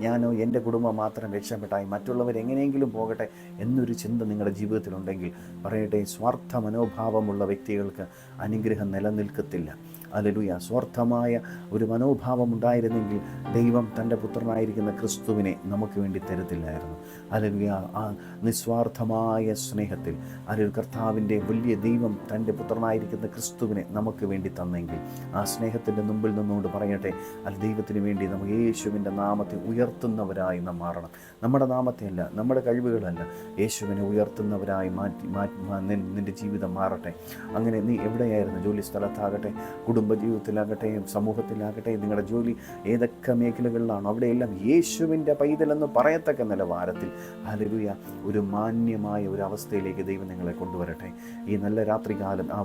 Speaker 1: ഞാനോ എൻ്റെ കുടുംബം മാത്രം രക്ഷപ്പെട്ടായി മറ്റുള്ളവർ എങ്ങനെയെങ്കിലും പോകട്ടെ എന്നൊരു ചിന്ത നിങ്ങളുടെ ജീവിതത്തിലുണ്ടെങ്കിൽ പറയട്ടെ, സ്വാർത്ഥ മനോഭാവമുള്ള വ്യക്തികൾക്ക് അനുഗ്രഹം നിലനിൽക്കത്തില്ല. ഹല്ലേലൂയ. സ്വാർത്ഥമായ ഒരു മനോഭാവം ഉണ്ടായിരുന്നെങ്കിൽ ദൈവം തൻ്റെ പുത്രനായിരിക്കുന്ന ക്രിസ്തുവിനെ നമുക്ക് വേണ്ടി തരത്തില്ലായിരുന്നു. ഹല്ലേലൂയ. ആ നിസ്വാർത്ഥമായ സ്നേഹത്തിൽ കർത്താവിൻ്റെ വലിയ ദൈവം തൻ്റെ പുത്രനായിരിക്കുന്ന ക്രിസ്തുവിനെ നമുക്ക് വേണ്ടി തന്നെങ്കിൽ ആ സ്നേഹത്തിൻ്റെ മുമ്പിൽ നിന്നുകൊണ്ട് പറയട്ടെ, ദൈവത്തിന് വേണ്ടി നമുക്ക് യേശുവിൻ്റെ നാമത്തെ ഉയർത്തുന്നവരായി നാം മാറണം. നമ്മുടെ നാമത്തെയല്ല, നമ്മുടെ കഴിവുകളല്ല, യേശുവിനെ ഉയർത്തുന്നവരായി മാറ്റി നിൻ്റെ ജീവിതം മാറട്ടെ. അങ്ങനെ നീ എവിടെയായിരുന്നു, ജോലി സ്ഥലത്താകട്ടെ, കുടുംബജീവിതത്തിലാകട്ടെ, സമൂഹത്തിലാകട്ടെ, നിങ്ങളുടെ ജോലി ഏതൊക്കെ മേഖലകളിലാണോ അവിടെയെല്ലാം യേശുവിൻ്റെ പൈതലെന്ന് പറയത്തക്ക നിലവാരത്തിൽ ഹല്ലേലൂയ ഒരു മാന്യമായ ഒരു അവസ്ഥയിലേക്ക് ദൈവം നിങ്ങളെ കൊണ്ടുവരട്ടെ. ഈ നല്ല രാത്രികാലം ആ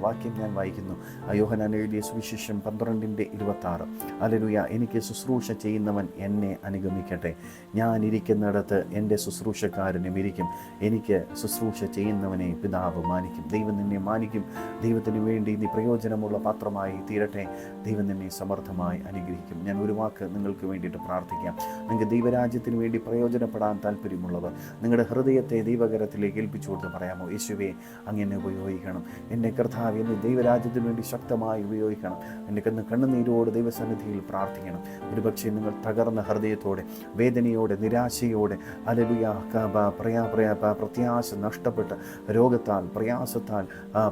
Speaker 1: വാക്യം ഞാൻ വായിക്കുന്നു. യോഹന്നാൻ എഴുതിയ സുവിശേഷം 12:26. ഹല്ലേലൂയ. എനിക്ക് ശുശ്രൂഷ ചെയ്യുന്നവൻ എന്നെ അനുഗമിക്കട്ടെ, ഞാൻ ഇരിക്കുന്നിടത്ത് എൻ്റെ ശുശ്രൂഷക്കാരനും ഇരിക്കും, എനിക്ക് ശുശ്രൂഷ ചെയ്യുന്നവനെ പിതാവ് മാനിക്കും. ദൈവം നിന്നെ മാനിക്കും. ദൈവത്തിന് വേണ്ടി നീ പ്രയോജനമുള്ള പാത്രമായി തീരട്ടെ. ദൈവം നിന്നെ സമർത്ഥമായി അനുഗ്രഹിക്കും. ഞാൻ ഒരു വാക്ക് നിങ്ങൾക്ക് വേണ്ടിയിട്ട് പ്രാർത്ഥിക്കാം. നിങ്ങൾക്ക് ദൈവരാജ്യത്തിന് വേണ്ടി പ്രയോജനപ്പെടാൻ താല്പര്യമുള്ളവർ നിങ്ങളുടെ ഹൃദയത്തെ ദൈവകരത്തിലേക്ക് ഏൽപ്പിച്ചു കൊടുത്ത് പറയാമോ, യേശുവേ അങ്ങനെ ഉപയോഗിക്കണം, എൻ്റെ കർത്താവ് എന്നെ ദൈവരാജ്യത്തിന് വേണ്ടി ശക്തമായി ഉപയോഗിക്കണം. എൻ്റെ കണ്ണുനീരോട് ദൈവസന്നിധിയിൽ പ്രാർത്ഥിക്കണം. ഒരുപക്ഷെ നിങ്ങൾ തകർന്ന ഹൃദയത്തോടെ, വേദനയോടെ, നിരാശയോടെ, ഹല്ലേലൂയ, പ്രത്യാശ നഷ്ടപ്പെട്ട് രോഗത്താൽ, പ്രയാസത്താൽ,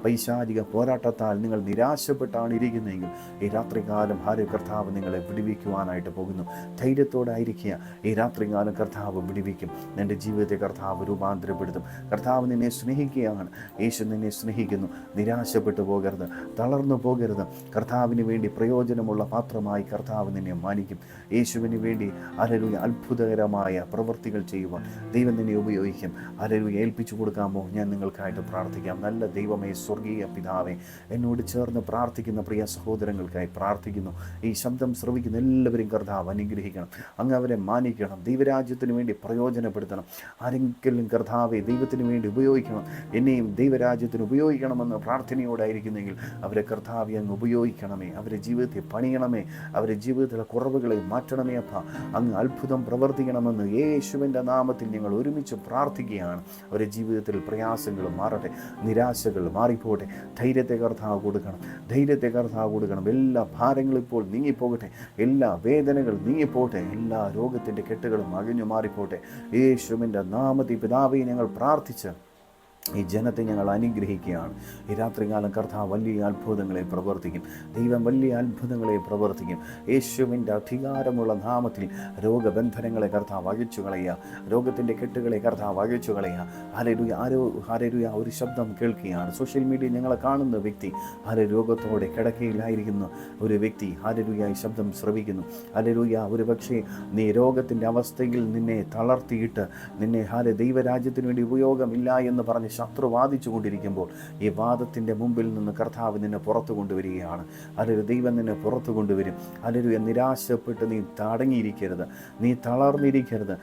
Speaker 1: പൈശാചിക പോരാട്ടത്താൽ നിങ്ങൾ നിരാശപ്പെട്ടാണ് ഇരിക്കുന്നതെങ്കിൽ ഈ രാത്രികാലം കർത്താവ് നിങ്ങളെ വിടുവിക്കുവാനായിട്ട് പോകുന്നു. ധൈര്യത്തോടായിരിക്കുക. ഈ രാത്രികാലം കർത്താവ് വിടുവിക്കും. നിൻ്റെ ജീവിതത്തെ കർത്താവ് രൂപാന്തരപ്പെടുത്തും. കർത്താവ് നിന്നെ സ്നേഹിക്കുകയാണ്. യേശു നിന്നെ സ്നേഹിക്കുന്നു. നിരാശപ്പെട്ടു പോകരുത്, തളർന്നു പോകരുത്. കർത്താവിന് വേണ്ടി പ്രയോജനമുള്ള പാത്രമായി കർത്താവ് നിന്നെ മാനിക്കും. യേശുവിന് വേണ്ടി ഹല്ലേലൂയ അത്ഭുതകരമായ പ്രവൃത്തികൾ ചെയ്യുവാൻ ദൈവം നിന്നെ ഉപയോഗിക്കും. ഹല്ലേലൂയ. ഏൽപ്പിച്ചു കൊടുക്കാമോ? ഞാൻ നിങ്ങൾക്കായിട്ട് പ്രാർത്ഥിക്കാം. നല്ല ദൈവമേ, സ്വർഗീയ പിതാവേ, എന്നോട് ചേർന്ന് പ്രാർത്ഥിക്കുന്ന പ്രിയ സഹോദരങ്ങൾക്കായി പ്രാർത്ഥിക്കുന്നു. ഈ ശബ്ദം ശ്രവിക്കുന്ന എല്ലാവരും കർത്താവ് അനുഗ്രഹിക്കണം. അങ്ങ് അവരെ മാനിക്കണം. ദൈവരാജ്യത്തിന് വേണ്ടി പ്രയോജനപ്പെടുത്തണം. ആരെങ്കിലും കർത്താവെ ദൈവത്തിന് വേണ്ടി ഉപയോഗിക്കണം, എന്നെയും ദൈവരാജ്യത്തിന് ഉപയോഗിക്കണമെന്ന് പ്രാർത്ഥനയോടായിരിക്കുന്നെങ്കിൽ അവരെ കർത്താവെ അങ്ങ് ഉപയോഗിക്കണമേ. അവരെ ജീവിതത്തെ പണിയണമേ. അവരെ ജീവിതത്തിലെ കുറവുകളെ മാറ്റണമേ. അപ്പ അങ്ങ് അത്ഭുതം പ്രവർത്തിക്കണമെന്ന് യേശുവിൻ്റെ നാമത്തിൽ ഞങ്ങൾ ഒരുമിച്ച് പ്രാർത്ഥിക്കുകയാണ്. അവരുടെ ജീവിതത്തിൽ പ്രയാസങ്ങൾ മാറട്ടെ, നിരാശകൾ മാറിപ്പോട്ടെ. ധൈര്യത്തെ കർത്താവ് കൊടുക്കണം. ധൈര്യത്തെ കർത്താവ് കൊടുക്കണം. എല്ലാ ഭാരങ്ങളും ഇപ്പോൾ നീങ്ങിപ്പോകട്ടെ. എല്ലാ വേദനകൾ നീങ്ങിപ്പോട്ടെ. എല്ലാ രോഗത്തിൻ്റെ കെട്ടുകളും അകഞ്ഞു മാറിപ്പോട്ടെ. യേശുവിൻ്റെ നാമത്തിൽ പിതാവേ ഞങ്ങൾ പ്രാർത്ഥിച്ച് ഈ ജനത്തെ ഞങ്ങൾ അനുഗ്രഹിക്കുകയാണ്. ഈ രാത്രികാലം കർത്താവ് വലിയ അത്ഭുതങ്ങളെ പ്രവർത്തിക്കും. ദൈവം വലിയ അത്ഭുതങ്ങളെ പ്രവർത്തിക്കും. യേശുവിൻ്റെ അധികാരമുള്ള നാമത്തിൽ രോഗബന്ധനങ്ങളെ കർത്താവ് അഴിച്ചു കളയുക. രോഗത്തിൻ്റെ കെട്ടുകളെ കർത്താവ് അഴിച്ചു കളയുക. ഹല്ലേലൂയ. ഒരു ശബ്ദം കേൾക്കുകയാണ്. സോഷ്യൽ മീഡിയ ഞങ്ങളെ കാണുന്ന വ്യക്തി, രോഗത്തോടെ കിടക്കയിലായിരിക്കുന്ന ഒരു വ്യക്തി, ഹല്ലേലൂയ, ഈ ശബ്ദം ശ്രവിക്കുന്നു. ഹല്ലേലൂയ. ഒരു പക്ഷേ നീ രോഗത്തിൻ്റെ അവസ്ഥയിൽ നിന്നെ തളർത്തിയിട്ട് നിന്നെ ദൈവരാജ്യത്തിന് വേണ്ടി ഉപയോഗമില്ല എന്ന് പറഞ്ഞ് ശത്രു വാദിച്ചു കൊണ്ടിരിക്കുമ്പോൾ ഈ വാദത്തിൻ്റെ മുമ്പിൽ നിന്ന് കർത്താവ് നിന്നെ പുറത്തു കൊണ്ടുവരികയാണ്. അല്ലെങ്കിൽ ദൈവം നിന്നെ പുറത്തു കൊണ്ടുവരും. അല്ലെങ്കിൽ നിരാശപ്പെട്ട് നീ തടങ്ങിയിരിക്കരുത്, നീ തളർന്നിരിക്കരുത്.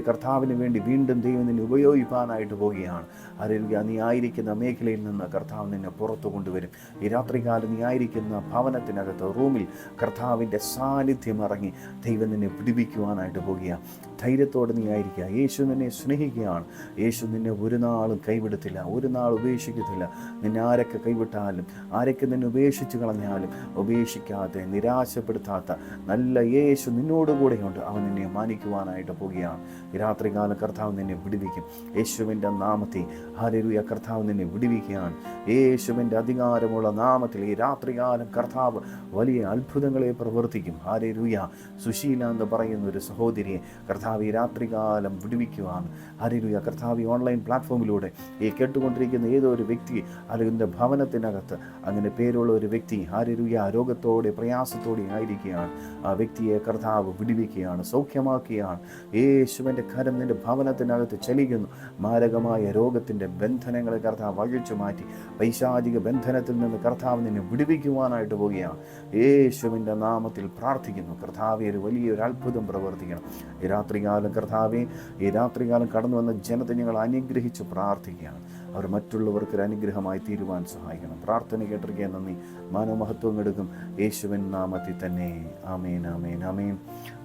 Speaker 1: കർത്താവിന് വേണ്ടി വീണ്ടും ദൈവം നിന്നെ ഉപയോഗിക്കാനായിട്ട് പോവുകയാണ്. അല്ലെങ്കിൽ നീ ആയിരിക്കുന്ന മേഖലയിൽ നിന്ന് കർത്താവ് നിന്നെ പുറത്തു കൊണ്ടുവരും. ഈ രാത്രികാലം നീ ആയിരിക്കുന്ന ഭവനത്തിനകത്ത് റൂമിൽ കർത്താവിൻ്റെ സാന്നിധ്യം ഇറങ്ങി ദൈവം നിന്നെ പിടിപ്പിക്കുവാനായിട്ട് പോവുകയാണ്. ധൈര്യത്തോടെ നീ ആയിരിക്കുക. യേശു നിന്നെ സ്നേഹിക്കുകയാണ്. യേശു നിന്നെ ഒരു നാളും കൈവിടത്തില്ല, ഒരു നാൾ ഉപേക്ഷിക്കത്തില്ല. നിന്നെ ആരൊക്കെ കൈവിട്ടാലും, ആരൊക്കെ നിന്നെ ഉപേക്ഷിച്ച് കളഞ്ഞാലും ഉപേക്ഷിക്കാതെ, നിരാശപ്പെടുത്താത്ത നല്ല യേശു നിന്നോടുകൂടെയുണ്ട്. അവൻ നിന്നെ മാനിക്കുവാനായിട്ട് പോവുകയാണ്. ഈ രാത്രികാലം കർത്താവ് നിന്നെ വിടുവിക്കും. യേശുവിൻ്റെ നാമത്തിൽ ഹല്ലേലൂയ, കർത്താവ് നിന്നെ വിടുവിക്കുകയാണ്. യേശുവിൻ്റെ അധികാരമുള്ള നാമത്തിൽ ഈ രാത്രികാലം കർത്താവ് വലിയ അത്ഭുതങ്ങളെ പ്രവർത്തിക്കും. ഹല്ലേലൂയ. സുശീല എന്ന് പറയുന്ന ഒരു സഹോദരിയെ കർത്താവ് ഈ രാത്രികാലം വിടുവിക്കുവാണ്. ഹല്ലേലൂയ. കർത്താവ് ഈ ഓൺലൈൻ പ്ലാറ്റ്ഫോമിലൂടെ ഈ കേട്ടുകൊണ്ടിരിക്കുന്ന ഏതോ ഒരു വ്യക്തി അല്ലെങ്കിൽ ഭവനത്തിനകത്ത് അങ്ങനെ പേരുള്ള ഒരു വ്യക്തി ഹല്ലേലൂയ രോഗത്തോടെ പ്രയാസത്തോടെ ആയിരിക്കുകയാണ്. ആ വ്യക്തിയെ കർത്താവ് വിടുവിക്കുകയാണ്, സൗഖ്യമാക്കുകയാണ്. യേശുവിൻ്റെ കരം നിൻ്റെ ഭവനത്തിനകത്ത് ചലിക്കുന്നു. മാരകമായ രോഗത്തിൻ്റെ ബന്ധനങ്ങളെ കർത്താവ് അഴിച്ചു മാറ്റി പൈശാചിക ബന്ധനത്തിൽ നിന്ന് കർത്താവ് നിന്നെ വിടുവിക്കുവാനായിട്ട് പോവുകയാണ്. യേശുവിൻ്റെ നാമത്തിൽ പ്രാർത്ഥിക്കുന്നു. കർത്താവെ ഒരു വലിയൊരു അത്ഭുതം പ്രവർത്തിക്കണം. ഈ രാത്രികാലം കർത്താവെ, ഈ രാത്രികാലം കടന്നു വന്ന ജനത്തെ ഞങ്ങൾ അനുഗ്രഹിച്ച് പ്രാർത്ഥിക്കുകയാണ്. അവർ മറ്റുള്ളവർക്കൊരു അനുഗ്രഹമായി തീരുവാൻ സഹായിക്കണം. പ്രാർത്ഥന കേട്ടിരിക്കാൻ നന്ദി. മാനവമഹത്വം എടുക്കും യേശുവിൻ നാമത്തിൽ തന്നെ. ആമേൻ, ആമേൻ, ആമേൻ.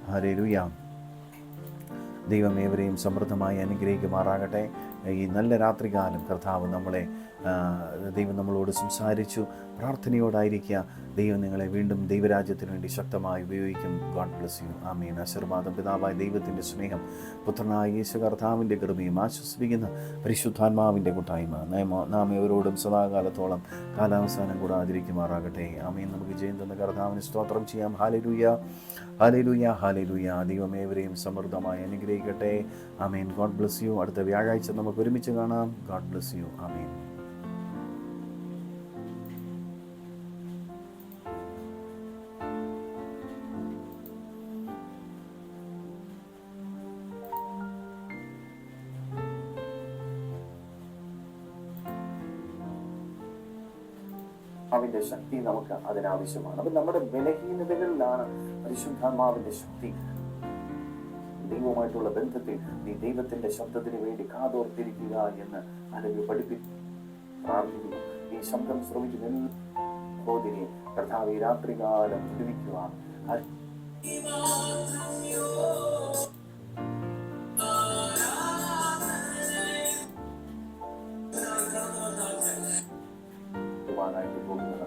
Speaker 1: ഹല്ലേലൂയ. ദൈവം ഏവരെയും സമൃദ്ധമായി അനുഗ്രഹിക്കുമാറാകട്ടെ. ഈ നല്ല രാത്രികാലം കർത്താവ് ദൈവം നമ്മളോട് സംസാരിച്ചു. പ്രാർത്ഥനയോടായിരിക്കുക. ദൈവം നിങ്ങളെ വീണ്ടും ദൈവരാജ്യത്തിന് വേണ്ടി ശക്തമായി ഉപയോഗിക്കും. God bless you. ആമേൻ. ആശീർവാദം പിതാവായ ദൈവത്തിൻ്റെ സ്നേഹം, പുത്രനായ യേശു കർത്താവിൻ്റെ കൃപയും ആശ്വസിപ്പിക്കുന്ന പരിശുദ്ധാത്മാവിൻ്റെ കൂട്ടായ്മ നാം എവരോടും സദാകാലത്തോളം കാലാവസാനം കൂടാതിരിക്കുമാറാകട്ടെ. ആമേൻ. നമുക്ക് ജയം തന്ന കർത്താവിന് സ്തോത്രം ചെയ്യാം. ഹല്ലേലൂയ, ഹല്ലേലൂയ, ഹല്ലേലൂയ. ദൈവം ഏവരെയും സമൃദ്ധമായി അനുഗ്രഹിക്കട്ടെ. ആമേൻ. God bless you. അടുത്ത വ്യാഴാഴ്ച നമുക്ക് ഒരുമിച്ച് കാണാം. God bless you. ആമേൻ. അവന്റെ ശക്തി നമുക്ക് അതിനാവശ്യമാണ്. അപ്പൊ നമ്മുടെ ബലഹീനതകളിലാണ് പരിശുദ്ധാത്മാവിന്റെ ശക്തി. ദൈവവുമായിട്ടുള്ള ബന്ധത്തിൽ നീ ദൈവത്തിന്റെ ശബ്ദത്തിന് വേണ്ടി കാതോർത്തിരിക്കുക എന്ന് അല്ലെങ്കിൽ പ്രാർത്ഥിക്കുന്നു. ഈ ശബ്ദം ശ്രമിക്കുന്ന സഹോദരിയെ കർത്താവ് ഈ രാത്രികാലം വിടുവിക്കുവാൻ പോകുന്നത്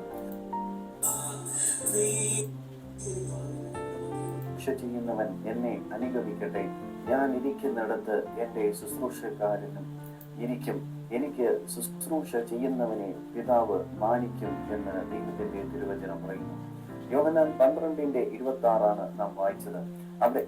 Speaker 1: ചെയ്യുന്നവൻ എന്നെ അനുഗമിക്കട്ടെ. ഞാൻ ഇരിക്കുന്നിടത്ത് എൻ്റെ ശുശ്രൂഷക്കാരനും ഇരിക്കും. എനിക്ക് ശുശ്രൂഷ ചെയ്യുന്നവനെ പിതാവ് മാനിക്കും എന്ന് ദൈവത്തിന്റെ തിരുവചനം പറയുന്നു. യോഹന്നാൻ 12:26 നാം വായിച്ചത്. അവിടെ